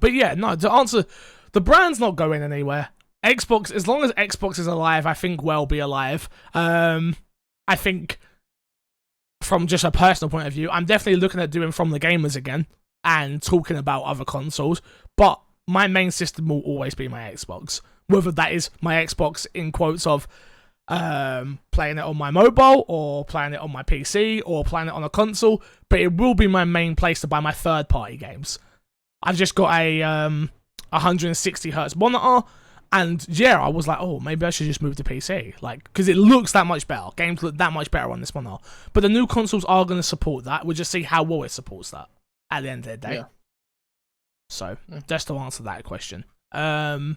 But yeah, no, to answer, the brand's not going anywhere. Xbox, as long as Xbox is alive, I think we'll be alive. I think from just a personal point of view, I'm definitely looking at doing From the Gamers again and talking about other consoles, but my main system will always be my Xbox. Whether that is my Xbox in quotes of playing it on my mobile or playing it on my PC or playing it on a console, but it will be my main place to buy my third-party games. I've just got a 160Hz monitor, and yeah, I was like, oh, maybe I should just move to PC, like, because it looks that much better. Games look that much better on this monitor. But the new consoles are going to support that. We'll just see how well it supports that at the end of the day. Yeah. So, just to answer that question. Where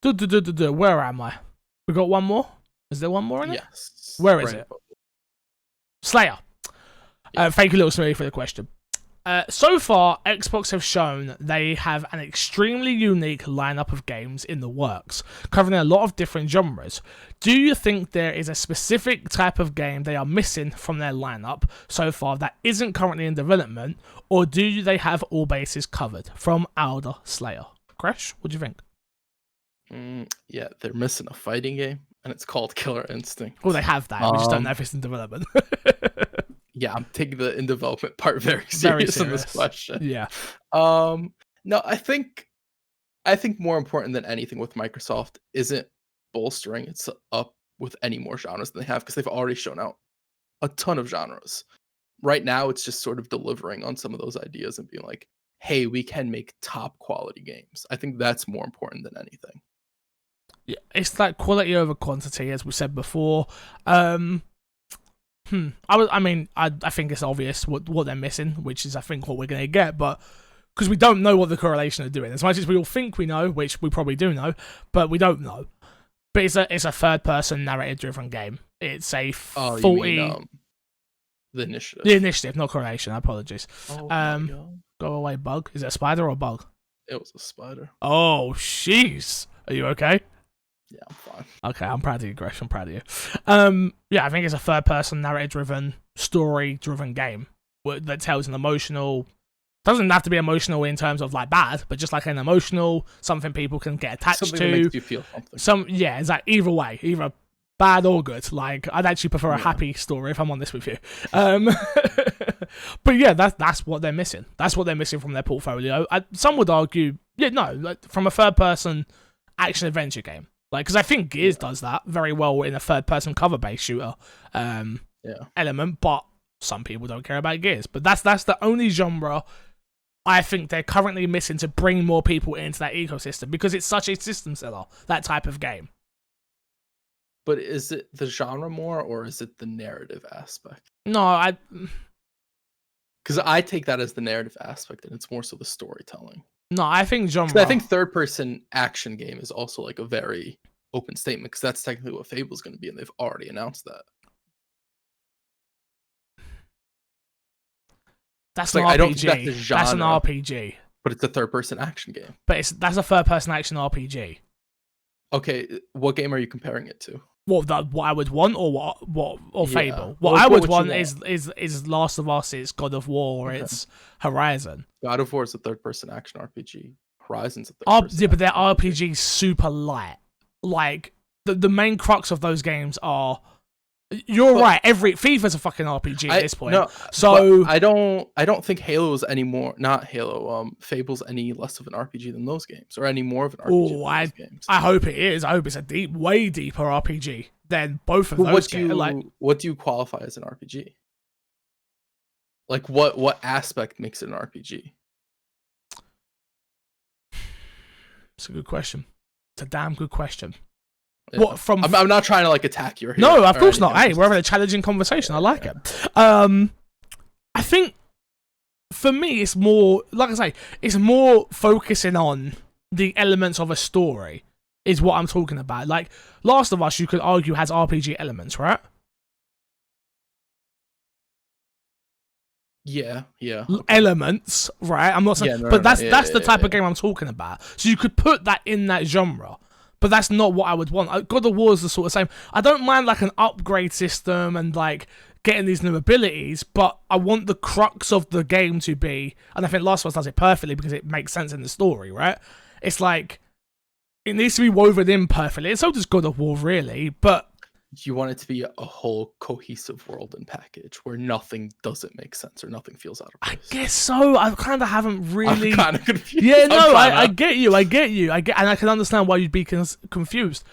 am I? We got one more? Is there one more in it? Yes. Where is it? Slayer. Thank you, Little Smoothie, for the question. So far, Xbox have shown they have an extremely unique lineup of games in the works, covering a lot of different genres. Do you think there is a specific type of game they are missing from their lineup so far that isn't currently in development, or do they have all bases covered? From Alder Slayer. Crash, what do you think? Yeah, they're missing a fighting game, and it's called Killer Instinct. Well, they have that. We just don't know if it's in development. Yeah, I'm taking the in development part very serious in this question. Yeah. No, I think more important than anything with Microsoft isn't bolstering it's up with any more genres than they have, because they've already shown out a ton of genres. Right now, it's just sort of delivering on some of those ideas and being like, hey, we can make top quality games. I think that's more important than anything. Yeah, it's that quality over quantity, as we said before. I think it's obvious what they're missing, which is I think what we're going to get, but because we don't know what the correlation are doing. As much as we all think we know, which we probably do know, but we don't know. But it's a third-person narrative-driven game. It's a 40... You mean, the initiative. The initiative, not correlation. Apologies. Oh, go away, bug. Is it a spider or a bug? It was a spider. Oh, jeez. Are you okay? Yeah, I'm fine. Okay, I'm proud of you, Gresh. I'm proud of you. Yeah, I think it's a third-person, narrative-driven, story-driven game that tells an emotional... Doesn't have to be emotional in terms of like bad, but just like an emotional, something people can get attached something to. That makes you feel something. Yeah, it's like either way, either bad or good. Like I'd actually prefer a happy story if I'm honest with you. But yeah, that's what they're missing. That's what they're missing from their portfolio. Some would argue, from a third-person action adventure game. Like, because I think Gears does that very well in a third-person cover-based shooter element, but some people don't care about Gears. But that's the only genre I think they're currently missing to bring more people into that ecosystem, because it's such a system seller, that type of game. But is it the genre more, or is it the narrative aspect? No, because I take that as the narrative aspect, and it's more so the storytelling. No, I think genre. I think third-person action game is also like a very open statement, because that's technically what Fable's going to be, and they've already announced that. That's an RPG. I don't think that's the genre, that's an RPG. But it's a third-person action game. But that's a third-person action RPG. Okay, what game are you comparing it to? What I would want, or Fable? What I would want is Last of Us, it's God of War, it's Horizon. God of War is a third-person action RPG. Horizon's a third-person. Yeah, but they're RPGs super light. Like the main crux of those games are. Right. Every FIFA's a fucking RPG at this point. No, so I don't think Halo's any more. Not Halo. Fable's any less of an RPG than those games, or any more of an RPG than those games. I hope it is. I hope it's a way deeper RPG than both of those games. What do you qualify as an RPG? Like what aspect makes it an RPG? It's a good question. It's a damn good question. Yeah. What from? I'm not trying to like attack you. No, of course not. Hey, we're having a challenging conversation. I like it. I think for me, it's more like I say, it's more focusing on the elements of a story. Is what I'm talking about. Like Last of Us, you could argue has RPG elements, right? Yeah. Elements, right? I'm not saying, but that's the type of game I'm talking about. So you could put that in that genre. But that's not what I would want. God of War is the sort of same. I don't mind like an upgrade system and like getting these new abilities, but I want the crux of the game to be, and I think Last of Us does it perfectly because it makes sense in the story, right? It's like, it needs to be woven in perfectly. And so does God of War, really, but... You want it to be a whole cohesive world and package where nothing doesn't make sense or nothing feels out of place. I guess so. I kind of haven't really... I'm kind of confused. Yeah, no, I get you. And I can understand why you'd be confused.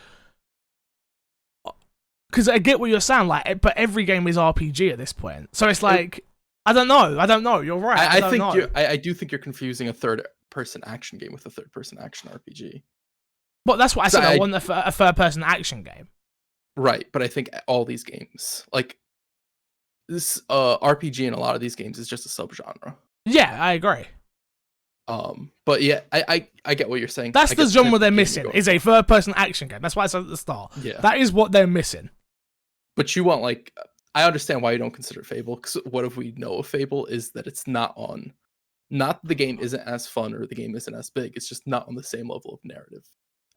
Because I get what you're saying, like, but every game is RPG at this point. So it's like, I don't know. You're right. I do think you're confusing a third-person action game with a third-person action RPG. Well, that's what I said. I want a third-person action game. Right, but I think all these games, like this RPG in a lot of these games is just a subgenre. Yeah, I agree. But yeah, I get what you're saying. That's the genre they're missing. Is a third-person action game. That's why I said at the start. Yeah, that is what they're missing. But you want like I understand why you don't consider Fable, because what if we know of Fable is that it's not that the game isn't as fun or the game isn't as big. It's just not on the same level of narrative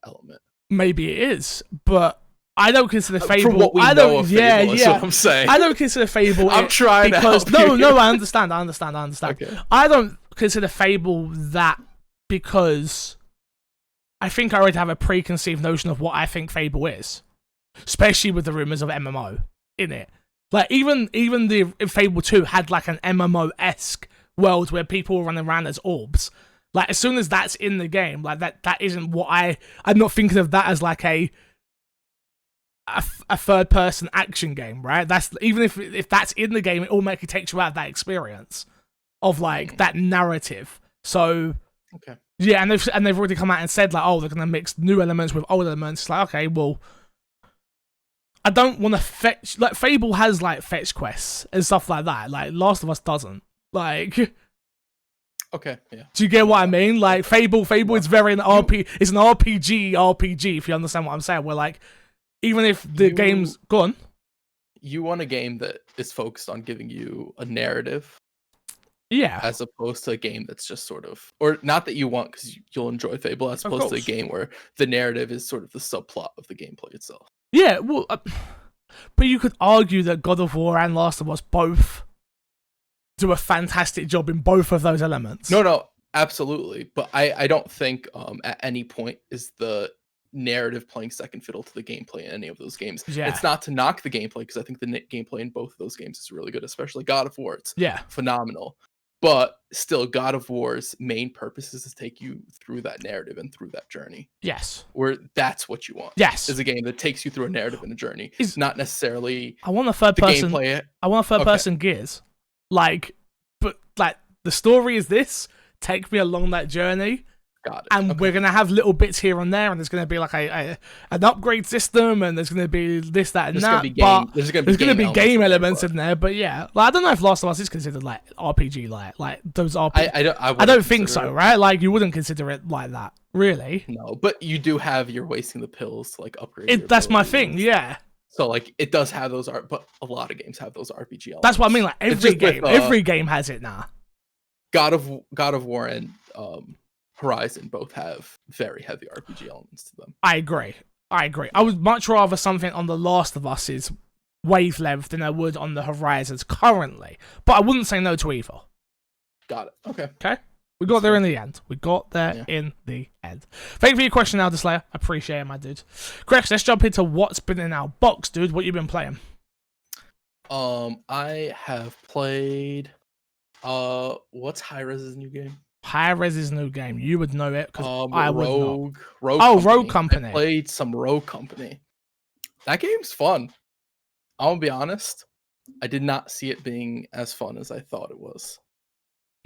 element. Maybe it is, but I don't consider Fable. From what we know of Fable, is what I'm saying. I don't consider Fable. I'm trying because, to help you. No, I understand. Okay. I don't consider Fable that because I think I already have a preconceived notion of what I think Fable is, especially with the rumors of MMO in it. Like even the Fable 2 had like an MMO-esque world where people were running around as orbs. Like as soon as that's in the game, like that isn't what I'm not thinking of that as like a third person action game, right? That's even if that's in the game, it automatically takes you out of that experience of like that narrative. So okay. Yeah, and they've already come out and said like, oh, they're gonna mix new elements with old elements. It's like, okay, well, I don't want to fetch, like Fable has like fetch quests and stuff like that. Like Last of Us doesn't. Like, okay, yeah. Do you get what I mean? Like Fable is very it's an RPG if you understand what I'm saying. Where like, even if the game's gone, you want a game that is focused on giving you a narrative. Yeah. As opposed to a game that's just sort of, or not that you want because you'll enjoy Fable, as opposed to a game where the narrative is sort of the subplot of the gameplay itself. Yeah, well, but you could argue that God of War and Last of Us both do a fantastic job in both of those elements. No, absolutely. But I don't think at any point is the narrative playing second fiddle to the gameplay in any of those games. Yeah. It's not to knock the gameplay, because I think the gameplay in both of those games is really good, especially God of War. It's phenomenal. But still, God of War's main purpose is to take you through that narrative and through that journey. Yes. Where that's what you want. Yes. Is a game that takes you through a narrative and a journey. It's not necessarily I want a third person. Gameplay. I want a third person Gears. Like, but like the story is this. Take me along that journey. Got it. And we're gonna have little bits here and there, and there's gonna be like an upgrade system, and there's gonna be this, that, and that. But there's gonna be game elements in there. But yeah, like I don't know if Last of Us is considered like RPG, like those RPG. I don't think so, right? Like you wouldn't consider it like that, really. No, but you do have you're wasting the pills to like upgrade. That's my thing, yeah. So like it does have those but a lot of games have those RPG elements. That's what I mean. Like every game has it now. God of War and Horizon both have very heavy RPG elements to them. I agree. I would much rather something on The Last of Us's wavelength than I would on the Horizons currently. But I wouldn't say no to either. Got it. Okay. Okay. We got there in the end. In the end. Thank you for your question, Elder Slayer. Appreciate it, my dude. Chris, let's jump into what's been in our box, dude. What you been playing? I have played. What's Hi-Rez's new game? Hi-Rez's new game. You would know it because I would not. Rogue Company. I played some Rogue Company. That game's fun. I'm gonna be honest. I did not see it being as fun as I thought it was.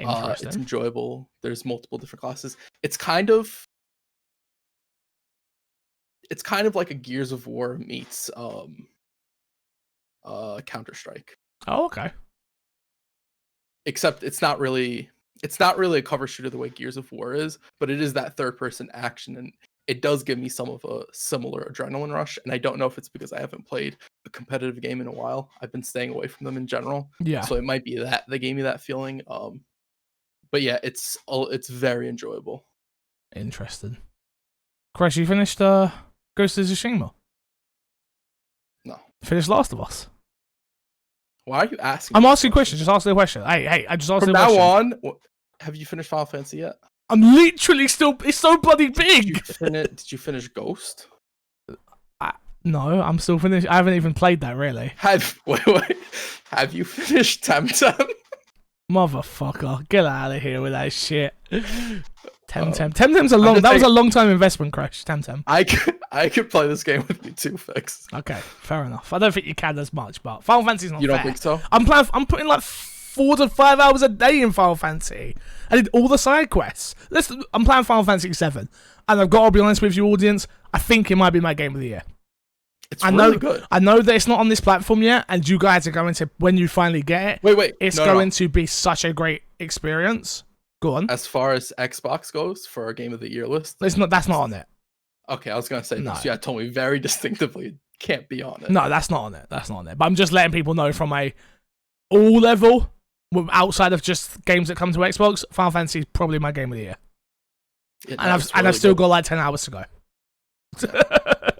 It's enjoyable. There's multiple different classes. It's kind of like a Gears of War meets Counter-Strike. Oh, okay. Except it's not really a cover shooter the way Gears of War is, but it is that third person action, and it does give me some of a similar adrenaline rush. And I don't know if it's because I haven't played a competitive game in a while. I've been staying away from them in general. Yeah. So it might be that gave me that feeling. But yeah, it's very enjoyable. Interesting. Chris, you finished Ghost of Tsushima? No. Finished Last of Us? Why are you asking? I'm asking questions. Just ask the question. Hey, I just asked the question. From now on, have you finished Final Fantasy yet? I'm literally still. It's so bloody big. Did you finish Ghost? No, I'm still finished. I haven't even played that really. Wait. Have you finished Temtem? Motherfucker, get out of here with that shit. Temtem. Temtem's that was a long time investment, Crash. Temtem. I could play this game with you too, Fix. Okay, fair enough. I don't think you can as much, but Final Fantasy's not fair. You don't think so? I'm putting like 4 to 5 hours a day in Final Fantasy. I did all the side quests. I'm playing Final Fantasy 7, and I've got to be honest with you, audience. I think it might be my game of the year. It's really good. I know that it's not on this platform yet, and you guys are going to, when you finally get it, wait, it's going to be such a great experience. Go on. As far as Xbox goes for our game of the year list, that's not on it. Okay, I was gonna say no. this. Yeah, told me very distinctively can't be on it. No, that's not on it. That's not on it. But I'm just letting people know from a all level, outside of just games that come to Xbox, Final Fantasy is probably my game of the year. I've still got like 10 hours to go.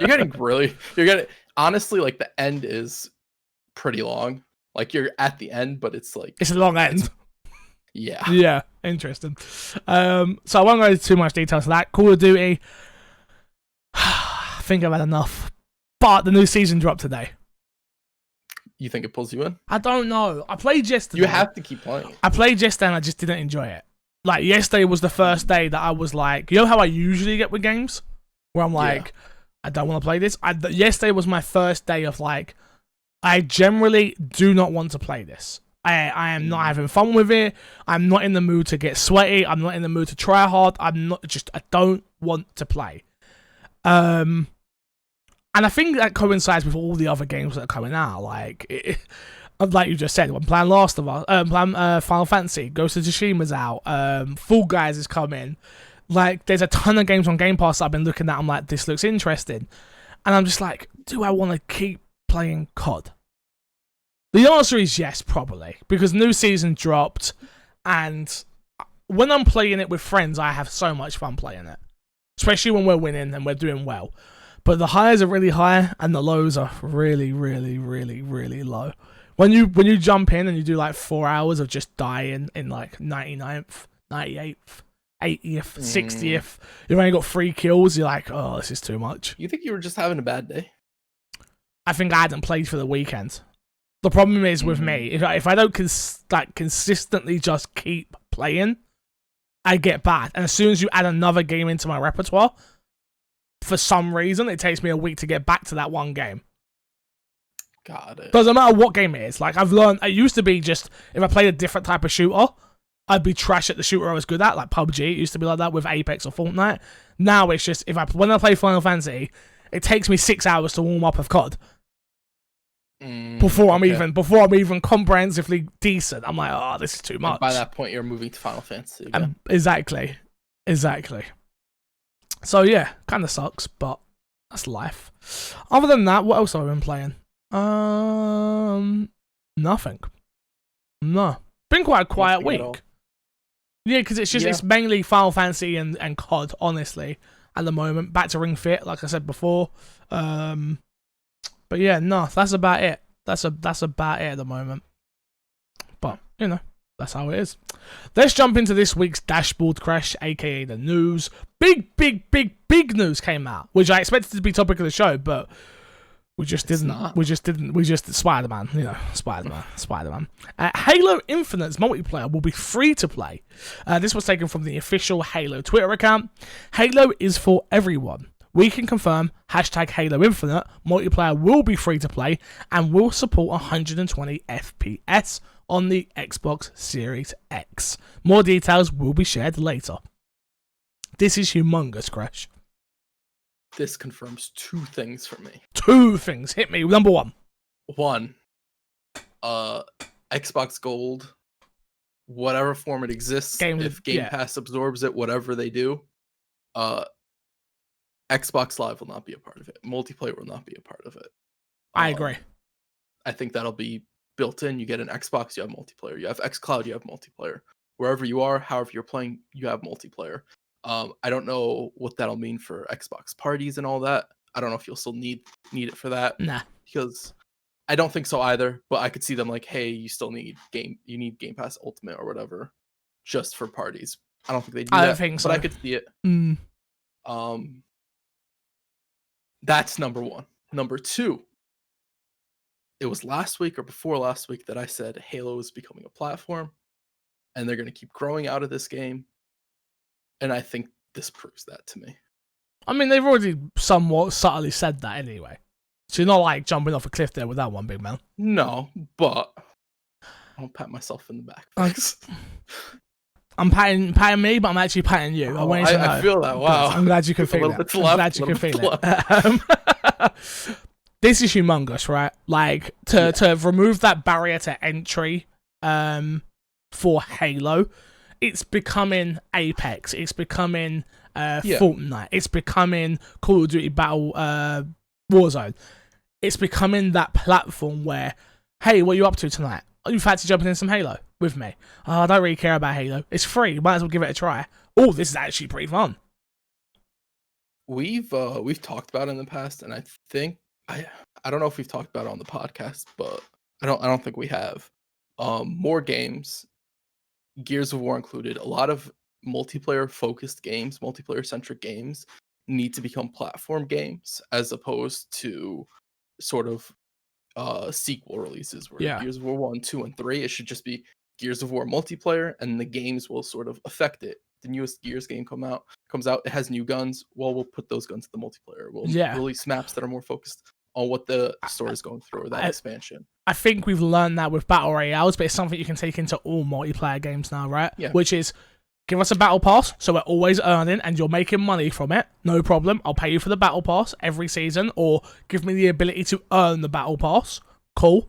You're getting honestly, like, the end is pretty long. Like, you're at the end, but it's like it's a long end. Yeah, Interesting. So I won't go into too much details of that. Call of Duty, I think I've had enough, but the new season dropped today. You think it pulls you in? I don't know. I played yesterday. You have to keep playing. I played yesterday and I just didn't enjoy it. Like, yesterday was the first day that I was like, you know how I usually get with games? Where I'm like, I don't want to play this. Yesterday was my first day of like, I generally do not want to play this. I am not having fun with it. I'm not in the mood to get sweaty. I'm not in the mood to try hard. I don't want to play. And I think that coincides with all the other games that are coming out. Like you just said, I'm playing Last of Us, Final Fantasy, Ghost of Tsushima's out, Fall Guys is coming. Like, there's a ton of games on Game Pass that I've been looking at. I'm like, this looks interesting. And I'm just like, do I want to keep playing COD? The answer is yes, probably. Because new season dropped. And when I'm playing it with friends, I have so much fun playing it. Especially when we're winning and we're doing well. But the highs are really high and the lows are really, really, really, really low. When you jump in and you do like 4 hours of just dying in like 99th, 98th, 80th, 60th, you've only got 3 kills, you're like, oh, this is too much. You think you were just having a bad day? I think I hadn't played for the weekend. The problem is with me, if I don't consistently just keep playing, I get bad. And as soon as you add another game into my repertoire, for some reason, it takes me a week to get back to that one game. Got it. Doesn't matter what game it is. Like, I've learned, it used to be just, if I played a different type of shooter, I'd be trash at the shooter I was good at, like PUBG. It used to be like that with Apex or Fortnite. Now it's just, when I play Final Fantasy, it takes me 6 hours to warm up of COD. Before I'm even comprehensively decent. I'm like, oh, this is too much. And by that point, you're moving to Final Fantasy again. Exactly. So yeah, kind of sucks, but that's life. Other than that, what else have I been playing? Nothing. No. Been quite a quiet week. Yeah, because it's mainly Final Fantasy and COD, honestly, at the moment. Back to Ring Fit, like I said before. But yeah, no, that's about it. That's about it at the moment. But, you know, that's how it is. Let's jump into this week's Dashboard Crash, aka the news. Big news came out, which I expected to be topic of the show, but we just didn't. We just Spider-Man, you know, Spider-Man. Halo Infinite's multiplayer will be free to play. This was taken from the official Halo Twitter account. Halo is for everyone. We can confirm #Halo Infinite multiplayer will be free to play and will support 120 FPS on the Xbox Series X. More details will be shared later. This is humongous, Crash. This confirms 2 things for me. 2 things. Hit me. Number 1. 1. Xbox Gold, whatever form it exists, if Game Pass absorbs it, whatever they do, Xbox Live will not be a part of it. Multiplayer will not be a part of it. I agree. I think that'll be built in. You get an Xbox, you have multiplayer. You have xCloud, you have multiplayer. Wherever you are, however you're playing, you have multiplayer. I don't know what that'll mean for Xbox parties and all that. I don't know if you'll still need it for that. Nah. Because I don't think so either. But I could see them like, hey, you still need Game Pass Ultimate or whatever, just for parties. I don't think they do that. I don't think so. But I could see it. That's number 1. Number 2. It was last week or before last week that I said Halo is becoming a platform, and they're going to keep growing out of this game. And I think this proves that to me. I mean, they've already somewhat subtly said that anyway. So you're not like jumping off a cliff there with that one, big man. No, but I'll pat myself in the back. Thanks. I'm patting me, but I'm actually patting you. I feel that. Wow. I'm glad you can feel it. I'm glad you can feel it. This is humongous, right? Like, to remove that barrier to entry for Halo, it's becoming Apex. It's becoming Fortnite. It's becoming Call of Duty Battle Warzone. it's becoming that platform where, hey, what are you up to tonight? Are you fancy jumping in some Halo with me? Oh, I don't really care about Halo. It's free. Might as well give it a try. Oh, this is actually pretty fun. We've talked about it in the past, and I think I don't know if we've talked about it on the podcast, but I don't think we have. More games, Gears of War included, a lot of multiplayer focused games, multiplayer centric games need to become platform games as opposed to sort of sequel releases where Gears of War 1, 2, and 3, it should just be Gears of War multiplayer, and the games will sort of affect it. The newest Gears game comes out, it has new guns. Well, we'll put those guns in the multiplayer. We'll release maps that are more focused on what the story is going through, or that expansion. I think we've learned that with Battle Royales, but it's something you can take into all multiplayer games now, right? Yeah. Which is, give us a battle pass, so we're always earning, and you're making money from it. No problem. I'll pay you for the battle pass every season, or give me the ability to earn the battle pass. Cool.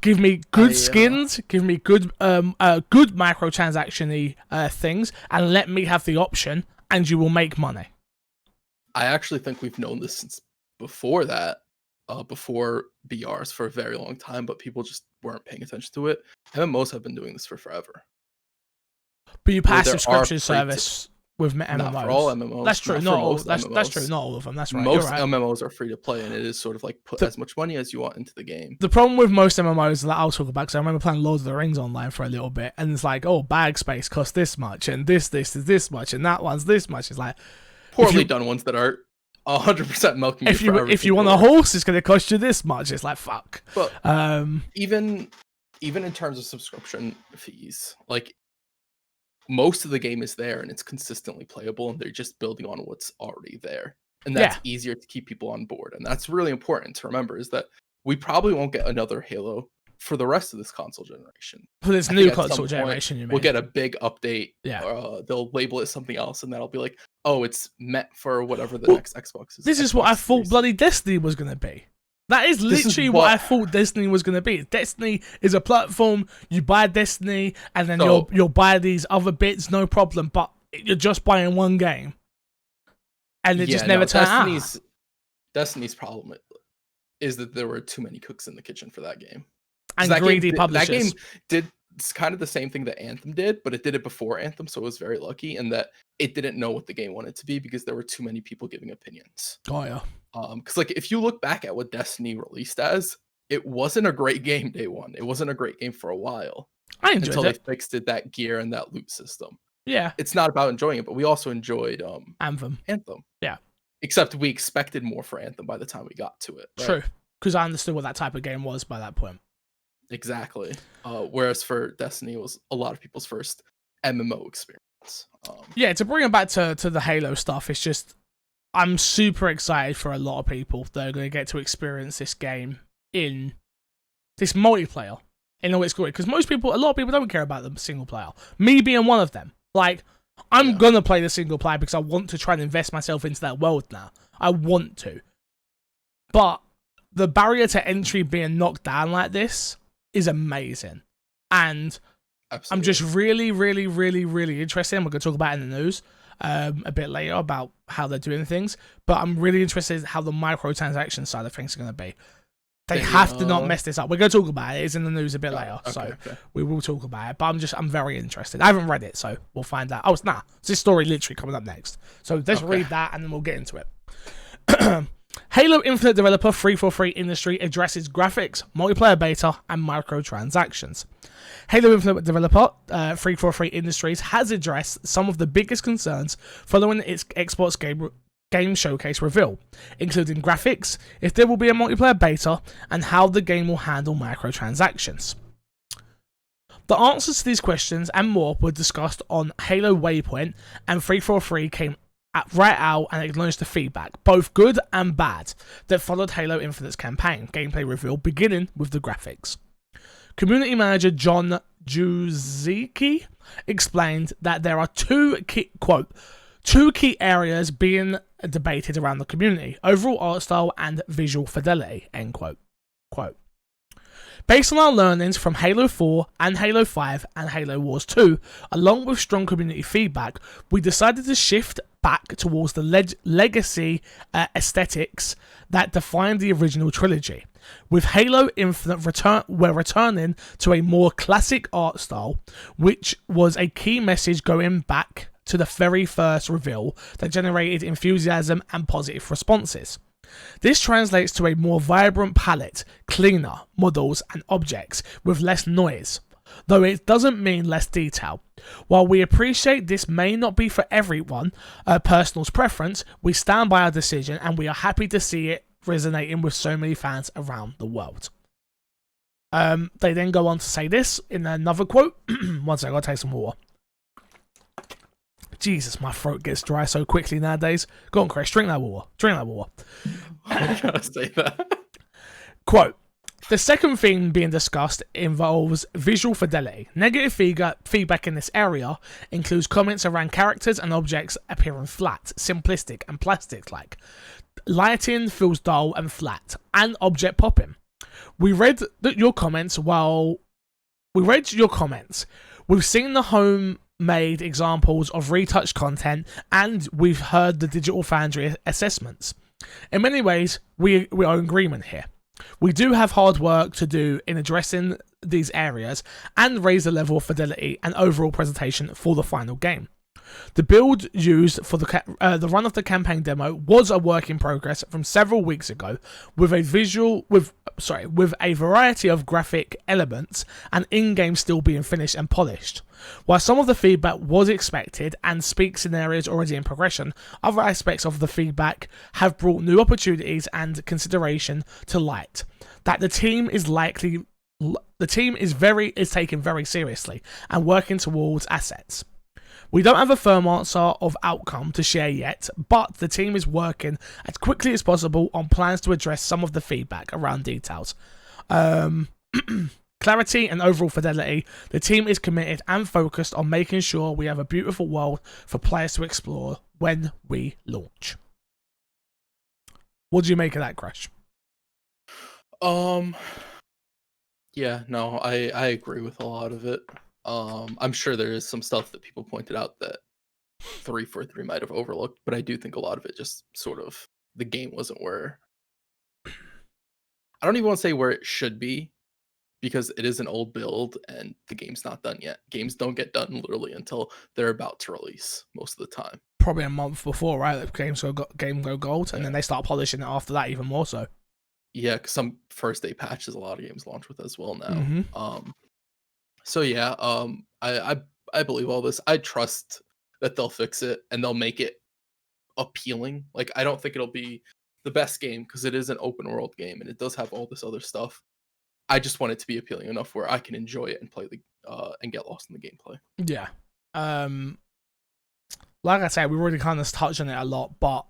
Give me good skins. Give me good, good microtransaction-y things, and let me have the option, and you will make money. I actually think we've known this since before that, before BRs for a very long time, but people just weren't paying attention to it. MMOs have been doing this for forever. But you pay a subscription service with MMOs. Not for all MMOs. That's true. Not all. That's true. Not all of them. That's right. Most right. MMOs are free to play, and it is sort of like put as much money as you want into the game. The problem with most MMOs that I'll talk about, because I remember playing Lord of the Rings online for a little bit, and it's like, oh, bag space costs this much, and this is this much, and that one's this much. It's like poorly done ones that are 100% milking you. If you want a horse, it's going to cost you this much. It's like fuck. But even in terms of subscription fees, like, most of the game is there and it's consistently playable, and they're just building on what's already there. And that's easier to keep people on board. And that's really important to remember, is that we probably won't get another Halo for the rest of this console generation. For this new console generation, you mean? We'll get a big update. Yeah. They'll label it something else, and that'll be like, oh, it's meant for whatever the next Xbox is. This is what I thought bloody Destiny was going to be. That is literally what I thought Destiny was going to be. Destiny is a platform. You buy Destiny, and then you'll buy these other bits, no problem. But you're just buying one game, and it just never turned out. Destiny's problem is that there were too many cooks in the kitchen for that game. And greedy publishers. That game did kind of the same thing that Anthem did, but it did it before Anthem, so it was very lucky in that it didn't know what the game wanted to be because there were too many people giving opinions. Oh yeah. Because like, if you look back at what Destiny released as, it wasn't a great game day one. It wasn't a great game for a while. I enjoyed until it. They fixed that gear and that loot system. Yeah. It's not about enjoying it, but we also enjoyed Anthem. Yeah. Except we expected more for Anthem by the time we got to it. Right? True. Because I understood what that type of game was by that point. Exactly. Whereas for Destiny, it was a lot of people's first MMO experience. Yeah, to bring it back to the Halo stuff, it's just, I'm super excited for a lot of people that are going to get to experience this game in this multiplayer in all its glory. Because a lot of people don't care about the single player. Me being one of them. Like, I'm going to play the single player because I want to try and invest myself into that world now. I want to. But the barrier to entry being knocked down like this is amazing. And absolutely. I'm just really, really, really, really interested. We're going to talk about it in the news a bit later about how they're doing things. But I'm really interested in how the microtransaction side of things are going to be. They have to not mess this up. We're going to talk about it. It's in the news a bit later. Okay. We will talk about it. But I'm very interested. I haven't read it, so we'll find out. Oh, it's this story literally coming up next. So let's read that and then we'll get into it. Halo Infinite developer 343 Industry addresses graphics, multiplayer beta, and microtransactions. Halo Infinite developer 343 Industries has addressed some of the biggest concerns following its Xbox game showcase reveal, including graphics, if there will be a multiplayer beta, and how the game will handle microtransactions. The answers to these questions and more were discussed on Halo Waypoint, and 343 came right out and acknowledged the feedback, both good and bad, that followed Halo Infinite's campaign gameplay reveal, beginning with the graphics. Community manager John Juzicki explained that there are two key areas being debated around the community: overall art style and visual fidelity, end quote. Quote, based on our learnings from Halo 4 and Halo 5 and Halo Wars 2, along with strong community feedback, we decided to shift back towards the legacy aesthetics that defined the original trilogy. With Halo Infinite, we're returning to a more classic art style, which was a key message going back to the very first reveal that generated enthusiasm and positive responses. This translates to a more vibrant palette, cleaner models and objects with less noise, though it doesn't mean less detail. While we appreciate this may not be for everyone, personal's preference, we stand by our decision and we are happy to see it resonating with so many fans around the world. They then go on to say this in another quote. One second, I'll take some water. Jesus, my throat gets dry so quickly nowadays. Go on, Chris, drink that water. Drink that water. I gotta say that. Quote, the second theme being discussed involves visual fidelity. Negative feedback in this area includes comments around characters and objects appearing flat, simplistic, and plastic-like. Lighting feels dull and flat, and object popping. We read your comments. We've seen the homemade examples of retouched content, and we've heard the Digital Foundry assessments. In many ways, we are in agreement here. We do have hard work to do in addressing these areas and raise the level of fidelity and overall presentation for the final game. The build used for the run of the campaign demo was a work in progress from several weeks ago, with a variety of graphic elements and in-game still being finished and polished. While some of the feedback was expected and speaks in areas already in progression, other aspects of the feedback have brought new opportunities and consideration to light that the team is taking very seriously and working towards assets. We don't have a firm answer of outcome to share yet, but the team is working as quickly as possible on plans to address some of the feedback around details. Clarity and overall fidelity, the team is committed and focused on making sure we have a beautiful world for players to explore when we launch. What do you make of that, Crash? Yeah, no, I agree with a lot of it. I'm sure there is some stuff that people pointed out that 343 might have overlooked, but I do think a lot of it just sort of, the game wasn't where, I don't even want to say where it should be, because it is an old build and the game's not done yet. Games don't get done literally until they're about to release most of the time. Probably a month before, right? The game go gold, and then they start polishing it after that even more so. Yeah, because some first day patches a lot of games launch with as well now. Mm-hmm. So yeah, I believe all this. I trust that they'll fix it and they'll make it appealing. Like, I don't think it'll be the best game because it is an open world game and it does have all this other stuff. I just want it to be appealing enough where I can enjoy it and play and get lost in the gameplay. Yeah. Like I said, we already kind of touched on it a lot, but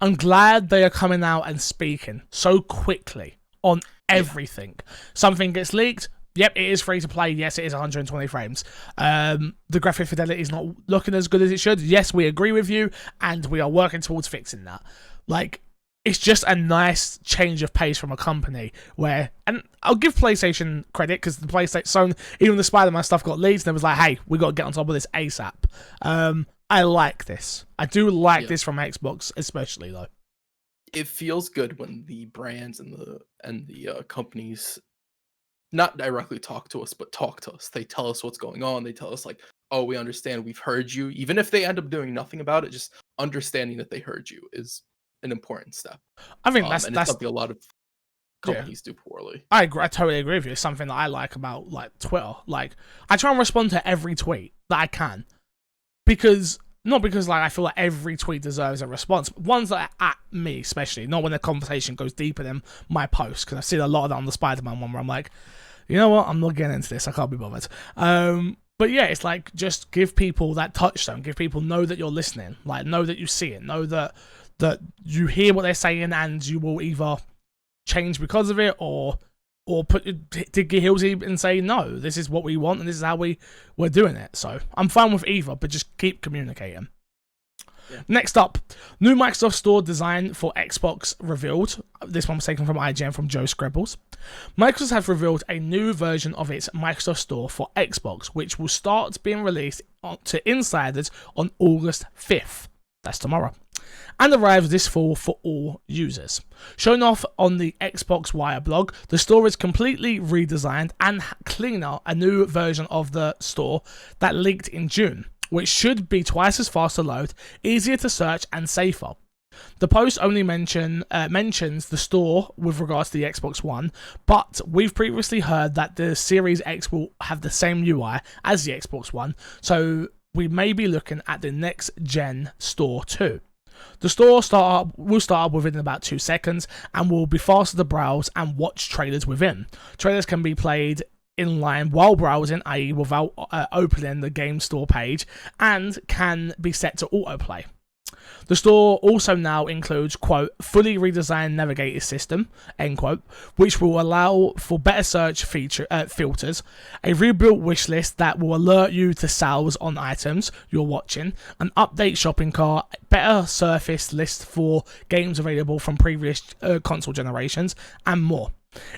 I'm glad they are coming out and speaking so quickly on everything. Something gets leaked. Yep, it is free to play. Yes, it is 120 frames. The graphic fidelity is not looking as good as it should. Yes, we agree with you, and we are working towards fixing that. Like, it's just a nice change of pace from a company where, and I'll give PlayStation credit because the PlayStation, even the Spider-Man stuff got leaked, and it was like, hey, we got to get on top of this ASAP. I like this. I do like this from Xbox, especially though. It feels good when the brands and the companies not directly talk to us, but talk to us. They tell us what's going on. They tell us like, oh, we understand. We've heard you. Even if they end up doing nothing about it, just understanding that they heard you is an important step. I think that's something a lot of companies do poorly. I totally agree with you. It's something that I like about like Twitter. Like, I try and respond to every tweet that I can, not because like I feel like every tweet deserves a response, but ones that are at me especially, not when the conversation goes deeper than my post, because I've seen a lot of that on the Spider-Man one where I'm like, you know what, I'm not getting into this, I can't be bothered. But yeah, it's like, just give people that touchstone, give people know that you're listening, like know that you see it, know that you hear what they're saying, and you will either change because of it or dig your heels deep and say, no, this is what we want and this is how we're doing it. So I'm fine with either, but just keep communicating. Yeah. Next up, new Microsoft Store design for Xbox revealed. This one was taken from IGN from Joe Scribbles. Microsoft have revealed a new version of its Microsoft Store for Xbox, which will start being released to insiders on August 5th. That's tomorrow. And arrives this fall for all users. Shown off on the Xbox Wire blog, the store is completely redesigned and cleaner, a new version of the store that leaked in June, which should be twice as fast to load, easier to search, and safer. The post only mentions the store with regards to the Xbox One, but we've previously heard that the Series X will have the same UI as the Xbox One, so we may be looking at the next gen store too. The store will start up within about 2 seconds and will be faster to browse and watch trailers within. Trailers can be played in line while browsing, i.e. without opening the game store page, and can be set to autoplay. The store also now includes, quote, fully redesigned navigator system, end quote, which will allow for better search filters, a rebuilt wish list that will alert you to sales on items you're watching, an update shopping cart, better surface list for games available from previous console generations, and more.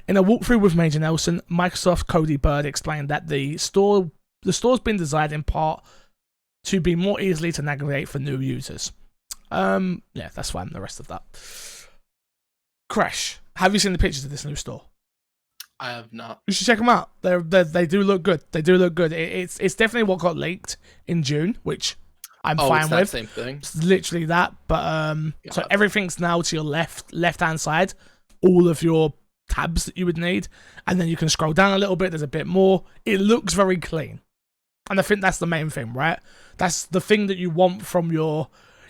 In a walkthrough with Major Nelson, Microsoft Cody Bird explained that the store's been designed in part to be more easily to navigate for new users. Yeah, that's fine. The rest of that. Crash, have you seen the pictures of this new store? I have not. You should check them out. They do look good. They do look good. It's definitely what got leaked in June, which I'm fine with. Same thing. It's literally that. But so everything's now to your left hand side. All of your tabs that you would need, and then you can scroll down a little bit. There's a bit more. It looks very clean, and I think that's the main thing, right? That's the thing that you want from your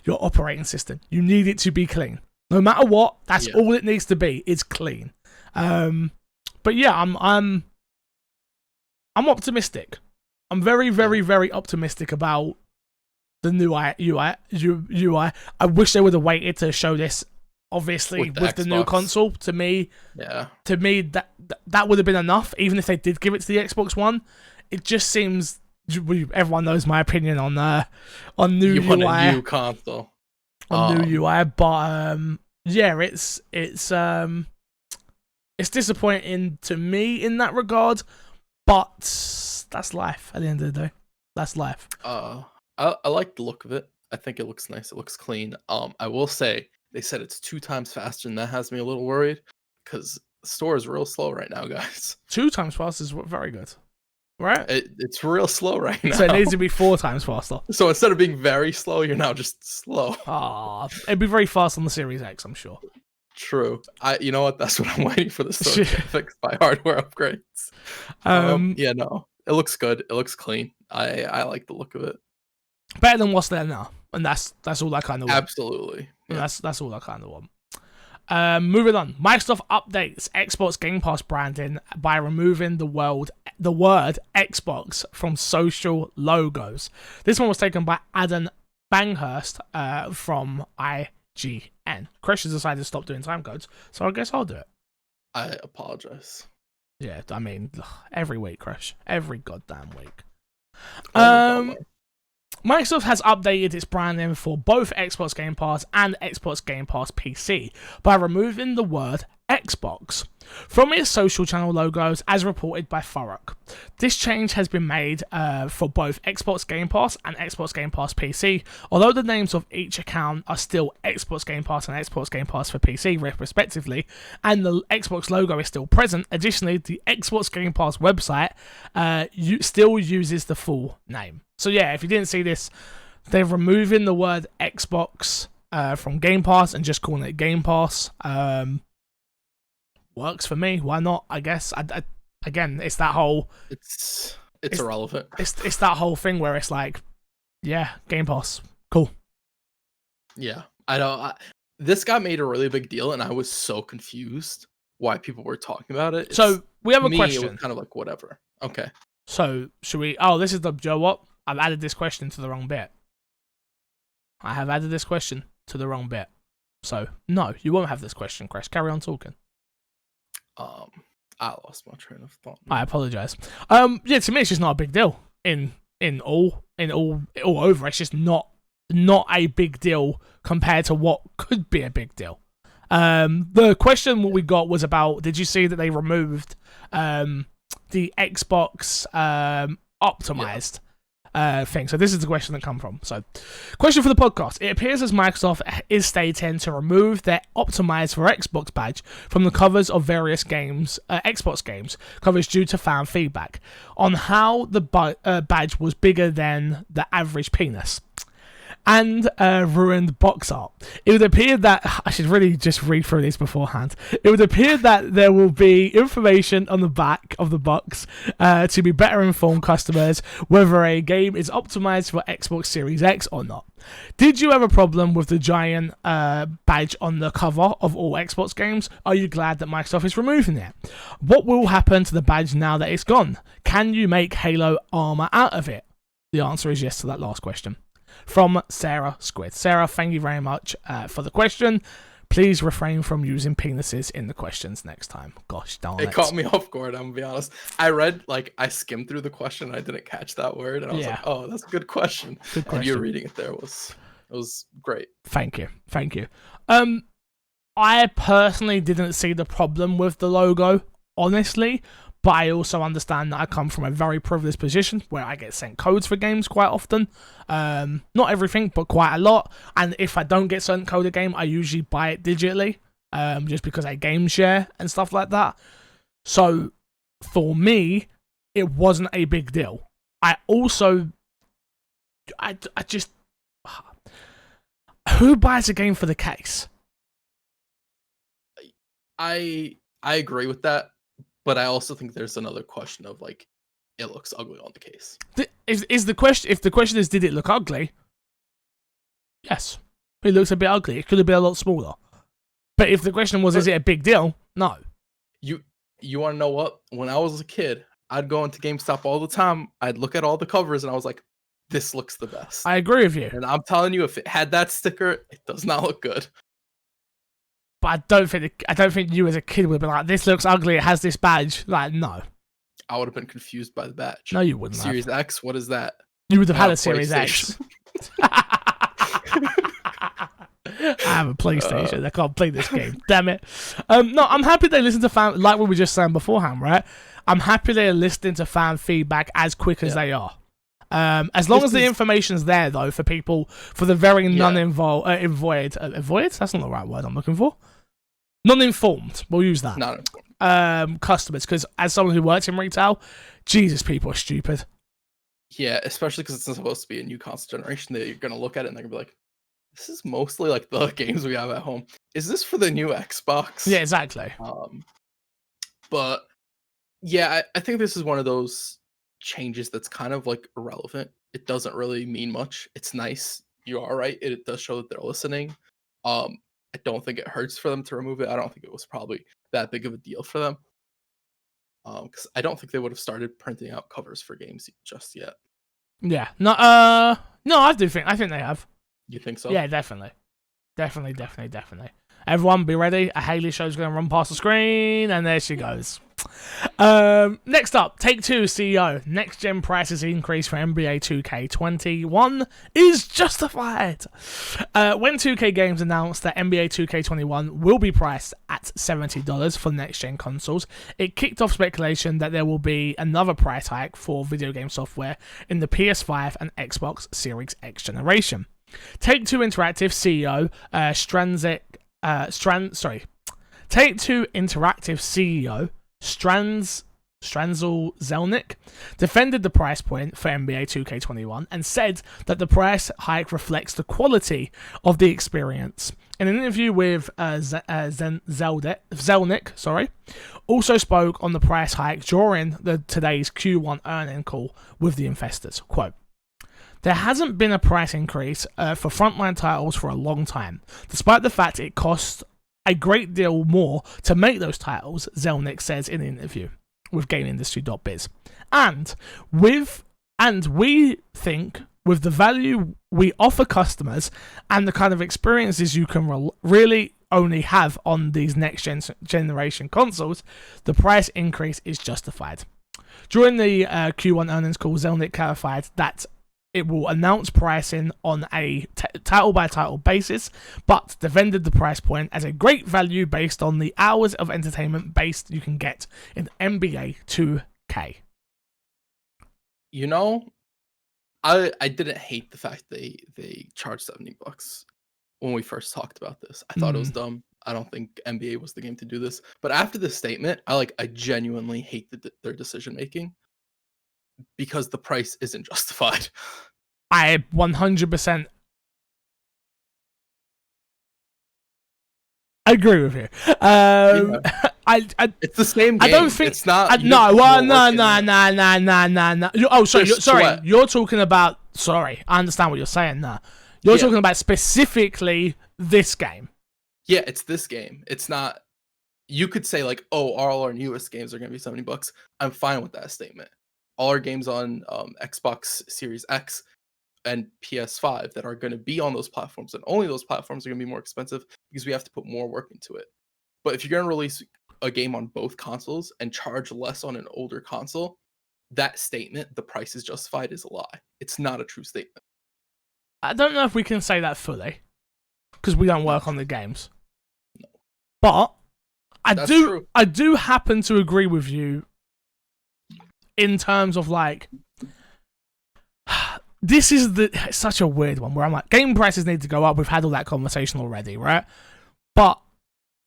operating system. You need it to be clean. No matter what, that's all it needs to be. It's clean. But yeah, I'm optimistic. I'm very, very, very optimistic about the new UI. I wish they would have waited to show this, obviously, with the new console. To me, that would have been enough. Even if they did give it to the Xbox One, it just seems. Everyone knows my opinion on new UI. Want a new console. On new UI, but yeah, it's disappointing to me in that regard. But that's life. At the end of the day, that's life. I like the look of it. I think it looks nice. It looks clean. I will say they said it's 2 times faster, and that has me a little worried because the store is real slow right now, guys. 2 times faster is very good. Right? It's real slow right now. So it needs to be 4 times faster. So instead of being very slow, you're now just slow. It'd be very fast on the Series X, I'm sure. True. You know what? That's what I'm waiting for the store to get fixed by hardware upgrades. Yeah, no. It looks good. It looks clean. I like the look of it. Better than what's there now. And that's all I kind of want. Absolutely. Yeah. That's all I kind of want. Moving on, Microsoft updates Xbox Game Pass branding by removing the word Xbox from social logos. This one was taken by Adam Banghurst from IGN. Chris has decided to stop doing time codes, so I guess I'll do it. I apologize. Yeah, I mean, every week, Chris. Every goddamn week. Microsoft has updated its branding for both Xbox Game Pass and Xbox Game Pass PC by removing the word Xbox from its social channel logos, as reported by Farrokh. This change has been made for both Xbox Game Pass and Xbox Game Pass PC, although the names of each account are still Xbox Game Pass and Xbox Game Pass for PC, respectively, and the Xbox logo is still present. Additionally, the Xbox Game Pass website still uses the full name. So yeah, if you didn't see this, they're removing the word Xbox from Game Pass and just calling it Game Pass. Works for me. Why not? I guess. Again, it's that whole. It's irrelevant. It's that whole thing where it's like, yeah, Game Pass, cool. Yeah, I don't. This got made a really big deal, and I was so confused why people were talking about it. So we have a question. It was kind of like whatever. Okay. So should we? Oh, this is the Joe. What? I've added this question to the wrong bit. I have added this question to the wrong bit. So no, you won't have this question, Chris. Carry on talking. I lost my train of thought. I apologize. Yeah, to me, it's just not a big deal. In all over, it's just not not a big deal compared to what could be a big deal. The question we got was about, did you see that they removed the Xbox optimized thing? So this is the question that come from. So, question for the podcast. It appears as Microsoft is stating to remove their optimized for Xbox badge from the covers of various games, Xbox games, covers due to fan feedback on how the badge was bigger than the average penis and ruined box art. It would appear that, I should really just read through these beforehand. It would appear that there will be information on the back of the box to be better informed customers whether a game is optimized for Xbox Series X or not. Did you have a problem with the giant badge on the cover of all Xbox games? Are you glad that Microsoft is removing it? What will happen to the badge now that it's gone? Can you make Halo armor out of it? The answer is yes to that last question. From Sarah Squid. Sarah, thank you very much for the question. Please refrain from using penises in the questions next time. Gosh darn it. It caught me off guard, I'm gonna be honest. I skimmed through the question and I didn't catch that word, and I was like, oh, that's a good question. Good question. And you reading it there was great. Thank you. I personally didn't see the problem with the logo, honestly, but I also understand that I come from a very privileged position where I get sent codes for games quite often. Not everything, but quite a lot. And if I don't get sent code a game, I usually buy it digitally, just because I game share and stuff like that. So for me, it wasn't a big deal. I just... Who buys a game for the case? I agree with that. But I also think there's another question of, like, it looks ugly on the case. Is the question, if the question is, did it look ugly? Yes. It looks a bit ugly. It could have been a lot smaller. But if the question was, is it a big deal? No. You want to know what? When I was a kid, I'd go into GameStop all the time. I'd look at all the covers, and I was like, this looks the best. I agree with you. And I'm telling you, if it had that sticker, it does not look good. But I don't think you as a kid would be like, this looks ugly, it has this badge. Like, no. I would have been confused by the badge. No, you wouldn't. Series X, what is that? You would have had a Series X. I have a PlayStation. I can't play this game. Damn it. No, I'm happy they listen to fan, like we were just saying beforehand, right? I'm happy they're listening to fan feedback as quick as they are. As long as the information's there, though, for people, for the very avoid? That's not the right word I'm looking for. Non-informed. We'll use that. Customers, because as someone who works in retail, Jesus, people are stupid. Yeah, especially because it's supposed to be a new console generation that you're going to look at it and they're going to be like, this is mostly like the games we have at home. Is this for the new Xbox? Yeah, exactly. But yeah, I think this is one of those changes that's kind of like irrelevant. It doesn't really mean much. It's nice. You are right. It does show that they're listening. I don't think it hurts for them to remove it. I don't think it was probably that big of a deal for them. Because I don't think they would have started printing out covers for games just yet. Yeah. No, I think they have. You think so? Yeah, definitely. Definitely. Everyone be ready. A Haley show's going to run past the screen, and there she goes. Next up, Take-Two CEO. Next-gen prices increase for NBA 2K21 is justified. When 2K Games announced that NBA 2K21 will be priced at $70 for next-gen consoles, it kicked off speculation that there will be another price hike for video game software in the PS5 and Xbox Series X generation. Take-Two Interactive CEO Take-Two Interactive CEO Stranzel Zelnick defended the price point for NBA 2K21 and said that the price hike reflects the quality of the experience. In an interview with Zelnick, also spoke on the price hike during today's Q1 earnings call with the investors. Quote, there hasn't been a price increase for frontline titles for a long time, despite the fact it costs a great deal more to make those titles, Zelnick says in an interview with GameIndustry.biz. And we think with the value we offer customers and the kind of experiences you can really only have on these next generation consoles, the price increase is justified. During the Q1 earnings call, Zelnick clarified that it will announce pricing on a title-by-title basis, but defended the price point as a great value based on the hours of entertainment based you can get in NBA 2K. You know, I didn't hate the fact they charged $70 when we first talked about this. I thought it was dumb. I don't think NBA was the game to do this. But after this statement, I genuinely hate their decision making because the price isn't justified. I 100% agree with you. Yeah. I It's the same game. I don't think it's not. no. Oh, sorry. There's Sorry, sweat. you're talking about. Sorry, I understand what you're saying. Nah, you're Yeah. talking about specifically this game. Yeah, it's this game. It's not. You could say like, oh, all our newest games are going to be $70. I'm fine with that statement. All our games on Xbox Series X and PS5 that are going to be on those platforms, and only those platforms are going to be more expensive because we have to put more work into it. But if you're going to release a game on both consoles and charge less on an older console, that statement, the price is justified, is a lie. It's not a true statement. I don't know if we can say that fully because we don't work on the games. No. But That's true. I do happen to agree with you in terms of like, this is such a weird one where I'm like, game prices need to go up. We've had all that conversation already, right? But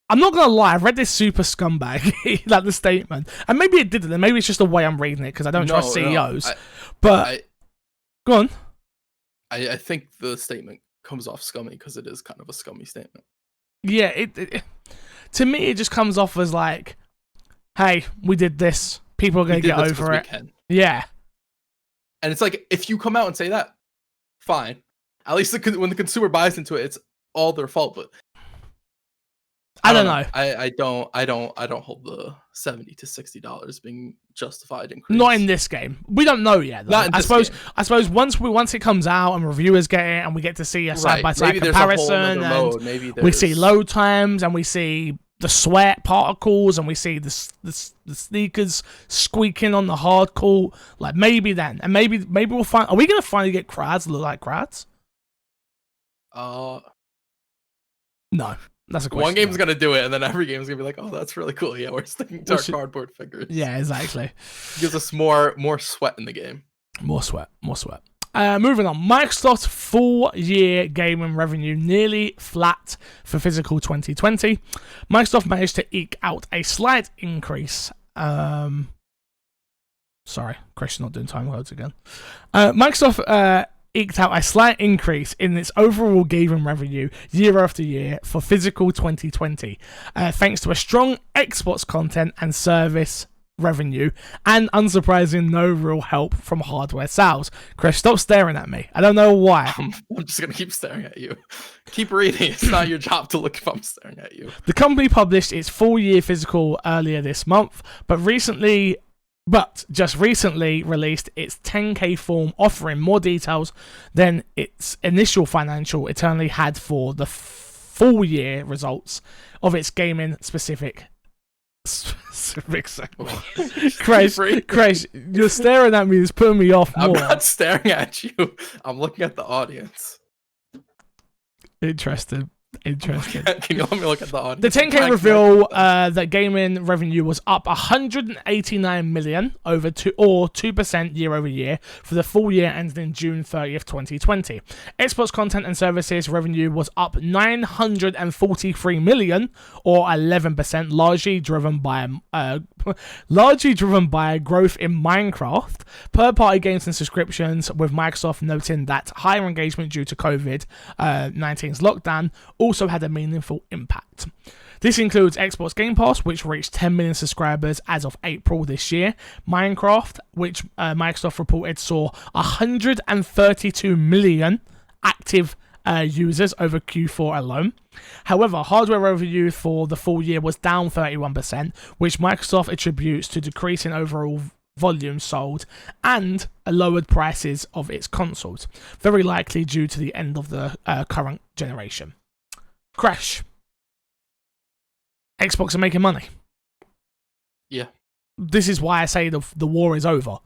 I'm not gonna lie, I've read this super scumbag, like the statement, and maybe it didn't, and maybe it's just the way I'm reading it because I don't trust CEOs. Go on. I think the statement comes off scummy because it is kind of a scummy statement. Yeah, it to me it just comes off as like, hey, we did this. People are gonna get over it. Yeah. And it's like, if you come out and say that, fine. At least when the consumer buys into it, it's all their fault. But I don't know. I don't hold the $70 to $60 being justified increase. Not in this game. We don't know yet. Though. I suppose once it comes out and reviewers get it and we get to see a side by side comparison, and we see load times and we see the sweat particles and we see the sneakers squeaking on the hard court. Like maybe then, and maybe we'll find. Are we gonna finally get crowds that look like crowds? No. That's a question. One game's gonna do it, and then every game's gonna be like, "Oh, that's really cool." Yeah, we're sticking to our cardboard figures. Yeah, exactly. Gives us more sweat in the game. More sweat. Moving on. Microsoft's full-year gaming revenue nearly flat for fiscal 2020. Microsoft managed to eke out a slight increase. Sorry, Christian not doing time codes again. Microsoft eked out a slight increase in its overall gaming revenue year after year for fiscal 2020, thanks to a strong Xbox content and service revenue, and unsurprising, no real help from hardware sales. Chris, stop staring at me. I don't know why. I'm just going to keep staring at you. Keep reading. It's not your job to look if I'm staring at you. The company published its full-year physical earlier this month, but just recently released its 10K form, offering more details than its initial financial eternally had for the full year results of its gaming specific segment. Crash, you're staring at me. It's putting me off more. I'm not staring at you. I'm looking at the audience. Interesting. Can you let me look at the audience? The 10K reveal that gaming revenue was up 189 million over 2% year over year for the full year ending June 30th, 2020. Xbox content and services revenue was up 943 million or 11%, largely driven by growth in Minecraft, third-party games and subscriptions, with Microsoft noting that higher engagement due to COVID-19's lockdown also had a meaningful impact. This includes Xbox Game Pass, which reached 10 million subscribers as of April this year. Minecraft, which Microsoft reported saw 132 million active users over Q4 alone. However, hardware revenue for the full year was down 31%, which Microsoft attributes to decrease in overall volume sold and lowered prices of its consoles, very likely due to the end of the current generation. Crash. Xbox are making money. Yeah. This is why I say the war is over.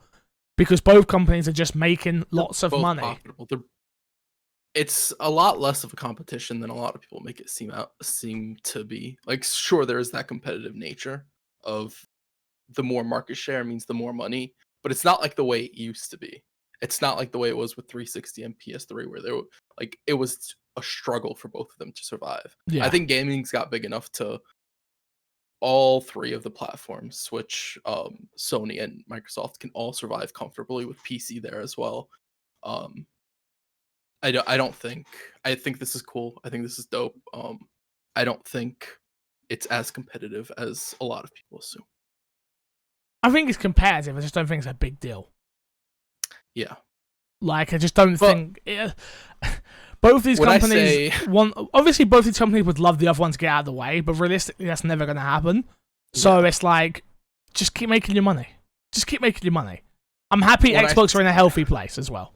because both companies are just making lots of Both money. profitable. It's a lot less of a competition than a lot of people make it seem to be. Like, sure, there is that competitive nature of the more market share means the more money, but it's not like the way it used to be. It's not like the way it was with 360 and PS3, where they were like, it was a struggle for both of them to survive. Yeah. I think gaming's got big enough to all three of the platforms, Switch, Sony, and Microsoft, can all survive comfortably with PC there as well. I think this is cool. I think this is dope. I don't think it's as competitive as a lot of people assume. I think it's competitive. I just don't think it's a big deal. Yeah. Like, I just don't think... both these companies obviously, both these companies would love the other one to get out of the way, but realistically, that's never going to happen. So it's like, just keep making your money. Just keep making your money. I'm happy Xbox are in a healthy place as well.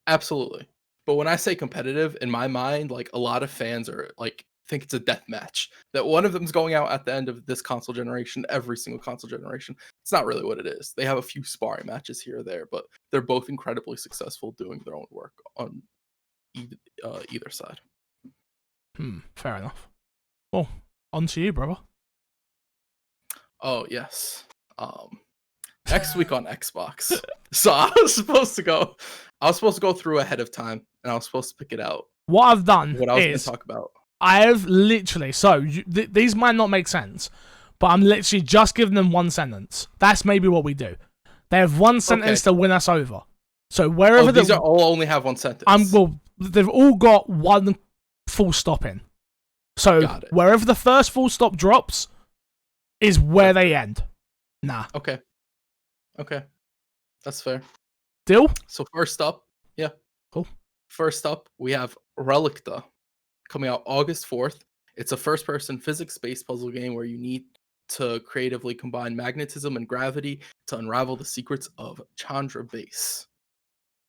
Absolutely. But when I say competitive, in my mind, like, a lot of fans are like, think it's a death match, that one of them's going out at the end of this console generation, every single console generation. It's not really what it is. They have a few sparring matches here or there, but they're both incredibly successful doing their own work on either side. Fair enough. Well, on to you, brother. Oh yes. Next week on Xbox. So I was supposed to go through ahead of time, and I was supposed to pick it out. What I've done what I was going to talk about. I have literally, these might not make sense, but I'm literally just giving them one sentence. That's maybe what we do. They have one sentence to win us over. So wherever these are all only have one sentence. They've all got one full stop in. So wherever the first full stop drops is where they end. Nah. Okay. That's fair. Deal? So first up, yeah. Cool. First up, we have Relicta, coming out August 4th. It's a first-person physics-based puzzle game where you need to creatively combine magnetism and gravity to unravel the secrets of Chandra Base.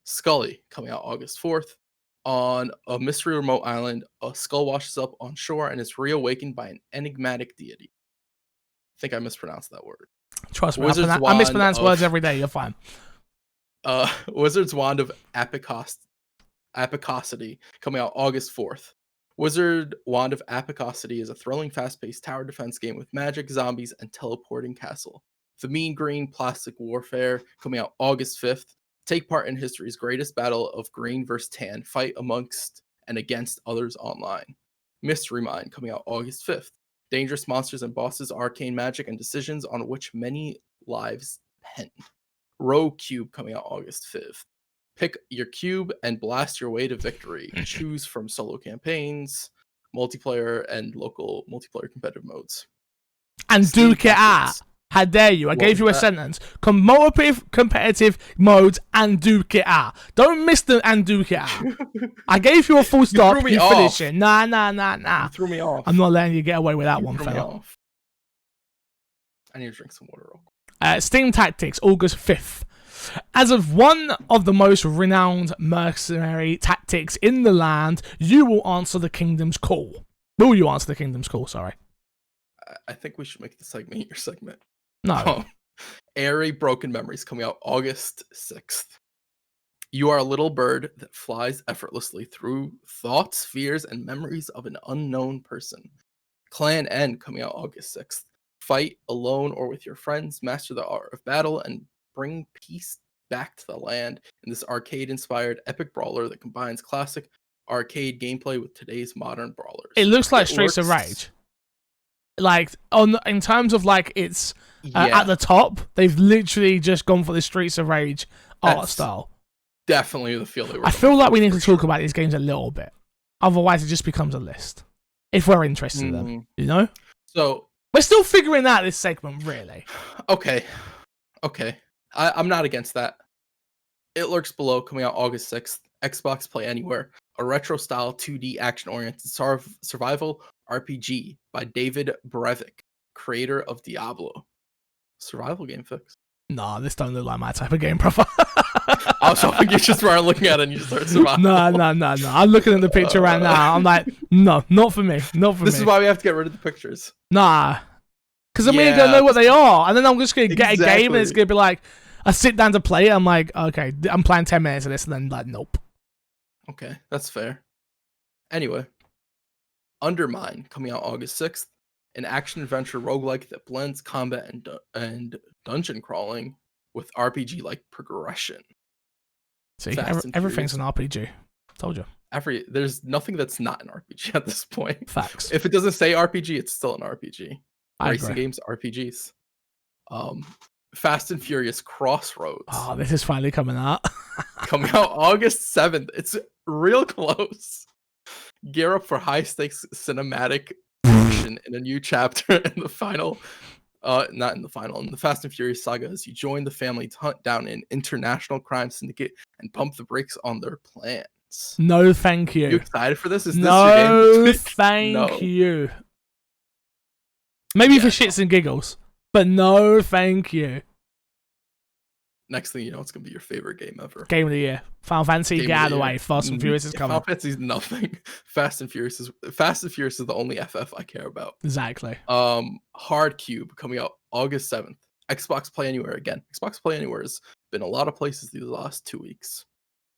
Scully, coming out August 4th. On a mystery remote island, a skull washes up on shore and is reawakened by an enigmatic deity. I think I mispronounced that word. Trust me, I mispronounce words every day. You're fine. Wizard's Wand of Apicosity, coming out August 4th. Wizard Wand of Apicosity is a thrilling, fast-paced tower defense game with magic, zombies, and teleporting castle. The Mean Green Plastic Warfare, coming out August 5th. Take part in history's greatest battle of green versus tan. Fight amongst and against others online. Mystery Mine, coming out August 5th. Dangerous monsters and bosses, arcane magic, and decisions on which many lives depend. Rogue Cube, coming out August 5th. Pick your cube and blast your way to victory. Choose from solo campaigns, multiplayer, and local multiplayer competitive modes. And duke it out. How dare you? I gave you a sentence. Competitive modes and duke it out. Don't miss the and duke it out. I gave you a full stop. You finish it. Nah. You threw me off. I'm not letting you get away with that one, fella. I need to drink some water real quick. Steam Tactics, August 5th. As of one of the most renowned mercenary tactics in the land, you will answer the kingdom's call. Will you answer the kingdom's call? Sorry. I think we should make the segment your segment. No. Airy Broken Memories, coming out August 6th. You are a little bird that flies effortlessly through thoughts, fears, and memories of an unknown person. Clan N, coming out August 6th. Fight alone or with your friends, master the art of battle, and bring peace back to the land in this arcade-inspired epic brawler that combines classic arcade gameplay with today's modern brawlers. It looks like Streets of Rage. Like, in terms of, like, it's at the top, they've literally just gone for the Streets of Rage art style. Definitely the feel they were. I feel like we need to talk about these games a little bit. Otherwise, it just becomes a list. If we're interested in them, you know? So we're still figuring out this segment, really. Okay. I'm not against that. It Lurks Below, coming out August 6th. Xbox Play Anywhere. A retro-style 2D action-oriented survival RPG by David Brevik, creator of Diablo. Survival game fix. Nah, this don't look like my type of game, proper. I was hoping you just weren't looking at it and you just started survival. No. I'm looking at the picture right now. I'm like, no, not for me. This is why we have to get rid of the pictures. Nah. Because then we ain't going to know what they are. And then I'm just going to get a game and it's going to be like, I sit down to play it, I'm like, okay, I'm playing 10 minutes of this, and then like, nope. Okay, that's fair. Anyway, Undermine, coming out August 6th, an action-adventure roguelike that blends combat and dungeon crawling with RPG-like progression. See, Fast and everything's Furious. an RPG. Told you. There's nothing that's not an RPG at this point. Facts. If it doesn't say RPG, it's still an RPG. I Racing agree. games, RPGs. Fast and Furious Crossroads. Oh, this is finally coming out. Coming out August 7th. It's real close. Gear up for high stakes cinematic action in a new chapter in the final. Not in the final, in the Fast and Furious saga, as you join the family to hunt down an international crime syndicate and pump the brakes on their plans. No, thank you. You excited for this? Is no, this your game? Thank you. Maybe for shits and giggles, but no, thank you. Next thing you know, it's gonna be your favorite game ever. Game of the year. Final Fantasy, Game get of out of the the year. way. Fast and Furious is coming. Final Fantasy's nothing. Fast and Furious is the only FF I care about. Exactly. Hard Cube coming out August 7th. Xbox Play Anywhere again. Xbox Play Anywhere has been a lot of places these last 2 weeks.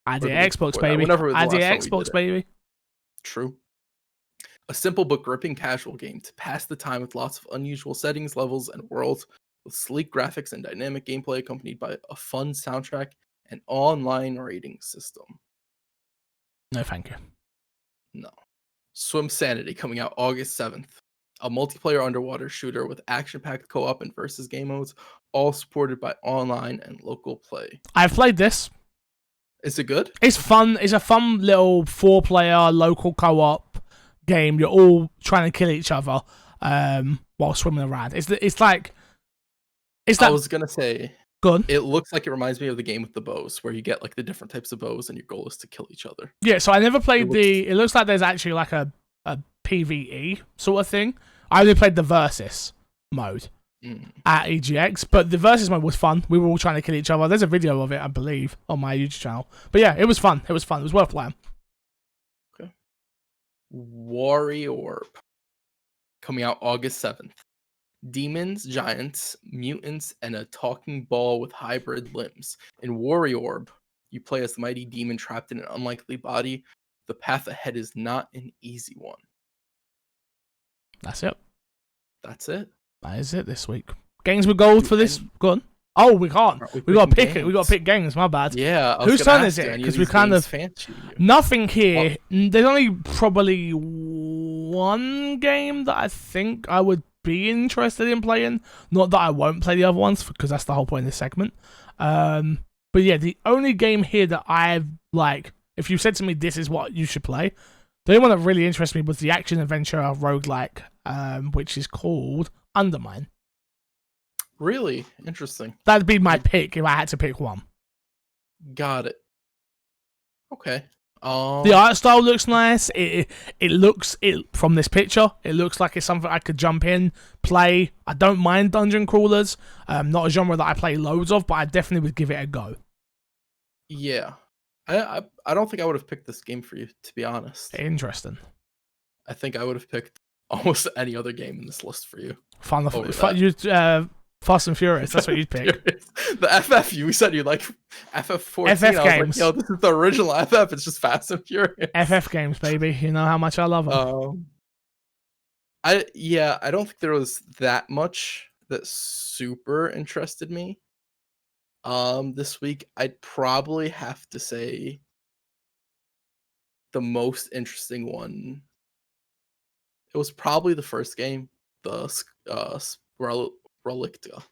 Idea Xbox, that, baby. whenever the last Idea time we Xbox, did it. baby. True. A simple but gripping casual game to pass the time with lots of unusual settings, levels, and worlds, with sleek graphics and dynamic gameplay accompanied by a fun soundtrack and online rating system. No, thank you. No. Swim Sanity coming out August 7th. A multiplayer underwater shooter with action-packed co-op and versus game modes, all supported by online and local play. I've played this. Is it good? It's fun. It's a fun little 4-player local co-op game. You're all trying to kill each other while swimming around. It's like I was gonna say, good. It looks like it reminds me of the game with the bows, where you get like the different types of bows, and your goal is to kill each other. Yeah. So I never played It looks like there's actually like a PvE sort of thing. I only played the versus mode at EGX, but the versus mode was fun. We were all trying to kill each other. There's a video of it, I believe, on my YouTube channel. But yeah, it was fun. It was fun. It was worth playing. Okay. Warrior coming out August 7th. Demons, giants, mutants, and a talking ball with hybrid limbs. In Warrior, you play as the mighty demon trapped in an unlikely body. The path ahead is not an easy one. That's it. That's it. That is it this week. Games with gold for this. Go on. Oh, we can't. We got to pick it. We got to pick games. My bad. Yeah. Whose turn is it? Because we kind of nothing here. There's only probably one game that I think I would be interested in playing. Not that I won't play the other ones, because that's the whole point of this segment. But yeah, the only game here that I've like, if you said to me this is what you should play, the only one that really interested me was the action adventure roguelike, which is called Undermine. Really interesting. That'd be my pick if I had to pick one. Got it. Okay. The art style looks nice. It looks from this picture. It looks like it's something I could jump in, play. I don't mind dungeon crawlers. Not a genre that I play loads of, but I definitely would give it a go. Yeah, I don't think I would have picked this game for you, to be honest. Interesting. I think I would have picked almost any other game in this list for you. Fast and Furious. That's what you'd pick. The FF, you said you like FF14. FF I was games. like, yo, this is the original FF. It's just Fast and Furious. FF games, baby. You know how much I love them. I don't think there was that much that super interested me. This week I'd probably have to say the most interesting one. It was probably the first game, the Relicta.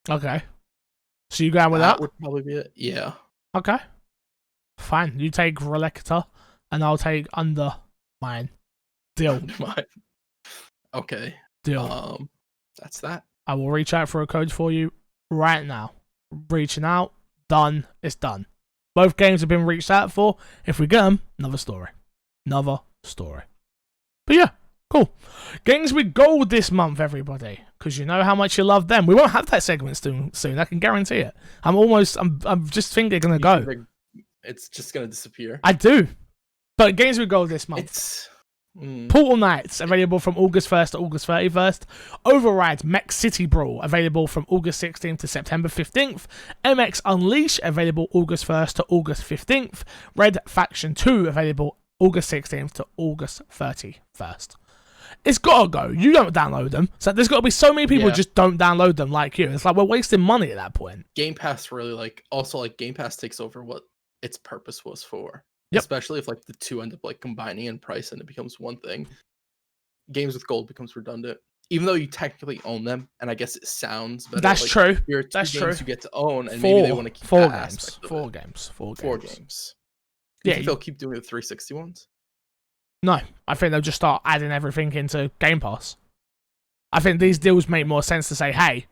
Okay. So you going with that? Would probably be it. Yeah. Okay. Fine. You take Relicta, and I'll take Undermine. Deal. Undermine. Okay. Deal. That's that. I will reach out for a code for you right now. Reaching out. Done. It's done. Both games have been reached out for. If we get them, another story. Another story. But yeah, cool. Games with gold this month, everybody. Because you know how much you love them. We won't have that segment soon. I can guarantee it. I'm just think they're going to go. It's just going to disappear. I do. But games with gold this month. Portal Knights, available from August 1st to August 31st. Override Mech City Brawl, available from August 16th to September 15th. MX Unleash, available August 1st to August 15th. Red Faction 2, available August 16th to August 31st. It's gotta go. You don't download them. So there's gotta be so many people who just don't download them like you. It's like we're wasting money at that point. Game Pass really Game Pass takes over what its purpose was for. Yep. Especially if like the two end up like combining in price and it becomes one thing. Games with gold becomes redundant. Even though you technically own them, and I guess it sounds better. That's true. There are two That's games true. you get to own, and maybe they want to keep four that games. aspect of Four it. games. Four games. Yeah, You think they'll keep doing the 360 ones? No, I think they'll just start adding everything into Game Pass. I think these deals make more sense to say, hey,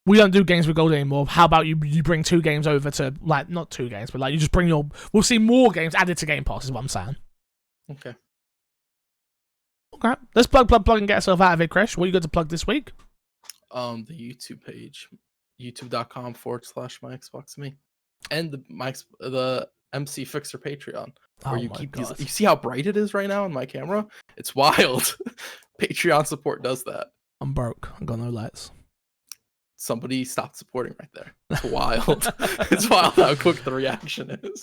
we don't do games with gold anymore. How about you bring 2 games over to, like, not 2 games, but like you just bring we'll see more games added to Game Pass is what I'm saying. Okay. Okay. Let's plug and get ourselves out of it, Krish. What you got to plug this week? The YouTube page, youtube.com/myxboxme. And the MC Fixer Patreon. Where you keep these. You see how bright it is right now on my camera? It's wild. Patreon support does that. I'm broke. I got no lights. Somebody stopped supporting right there. It's wild. It's wild how quick the reaction is.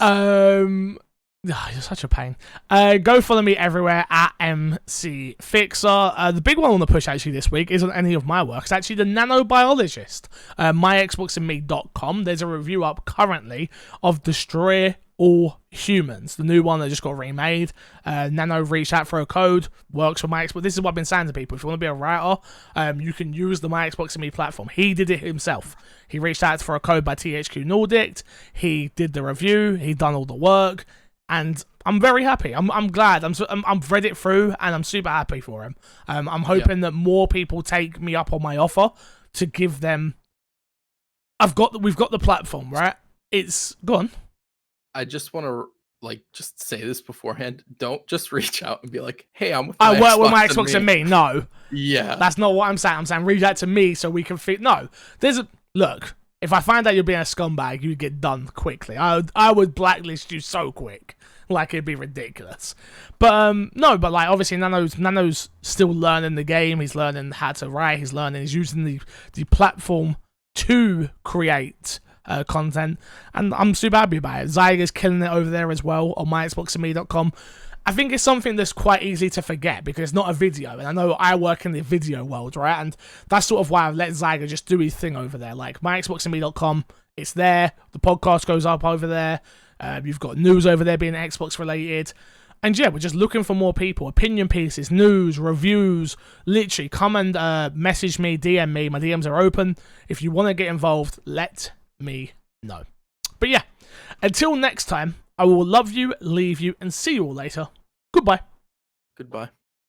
You're such a pain. Go follow me everywhere at MC Fixer. The big one on the push actually this week isn't any of my work. It's actually the Nanobiologist. MyXboxandMe.com. There's a review up currently of Destroy All Humans, the new one that just got remade. Nano reached out for a code, works for my Xbox. This is what I've been saying to people. If you want to be a writer, you can use the My Xbox and Me platform. He did it himself. He reached out for a code by THQ Nordic. He did the review. He done all the work. And I'm very happy. I'm glad. I've read it through, and I'm super happy for him. I'm hoping that more people take me up on my offer to give them. We've got the platform, right? It's gone. I just want to just say this beforehand. Don't just reach out and be like, "Hey, I'm with I work with my Xbox and Me." No, yeah, that's not what I'm saying. I'm saying reach out to me so we can fit. No, look. If I find out you're being a scumbag, you'd get done quickly. I would blacklist you so quick. Like, it'd be ridiculous. But, no, but, like, obviously Nano's still learning the game. He's learning how to write. He's using the platform to create content. And I'm super happy about it. Zyga's killing it over there as well on myxboxandme.com. I think it's something that's quite easy to forget because it's not a video. And I know I work in the video world, right? And that's sort of why I've let Zyga just do his thing over there. Like, myxboxandme.com, it's there. The podcast goes up over there. You've got news over there being Xbox related. And yeah, we're just looking for more people. Opinion pieces, news, reviews. Literally, come and message me, DM me. My DMs are open. If you want to get involved, let me know. But yeah, until next time, I will love you, leave you, and see you all later. Goodbye. Goodbye.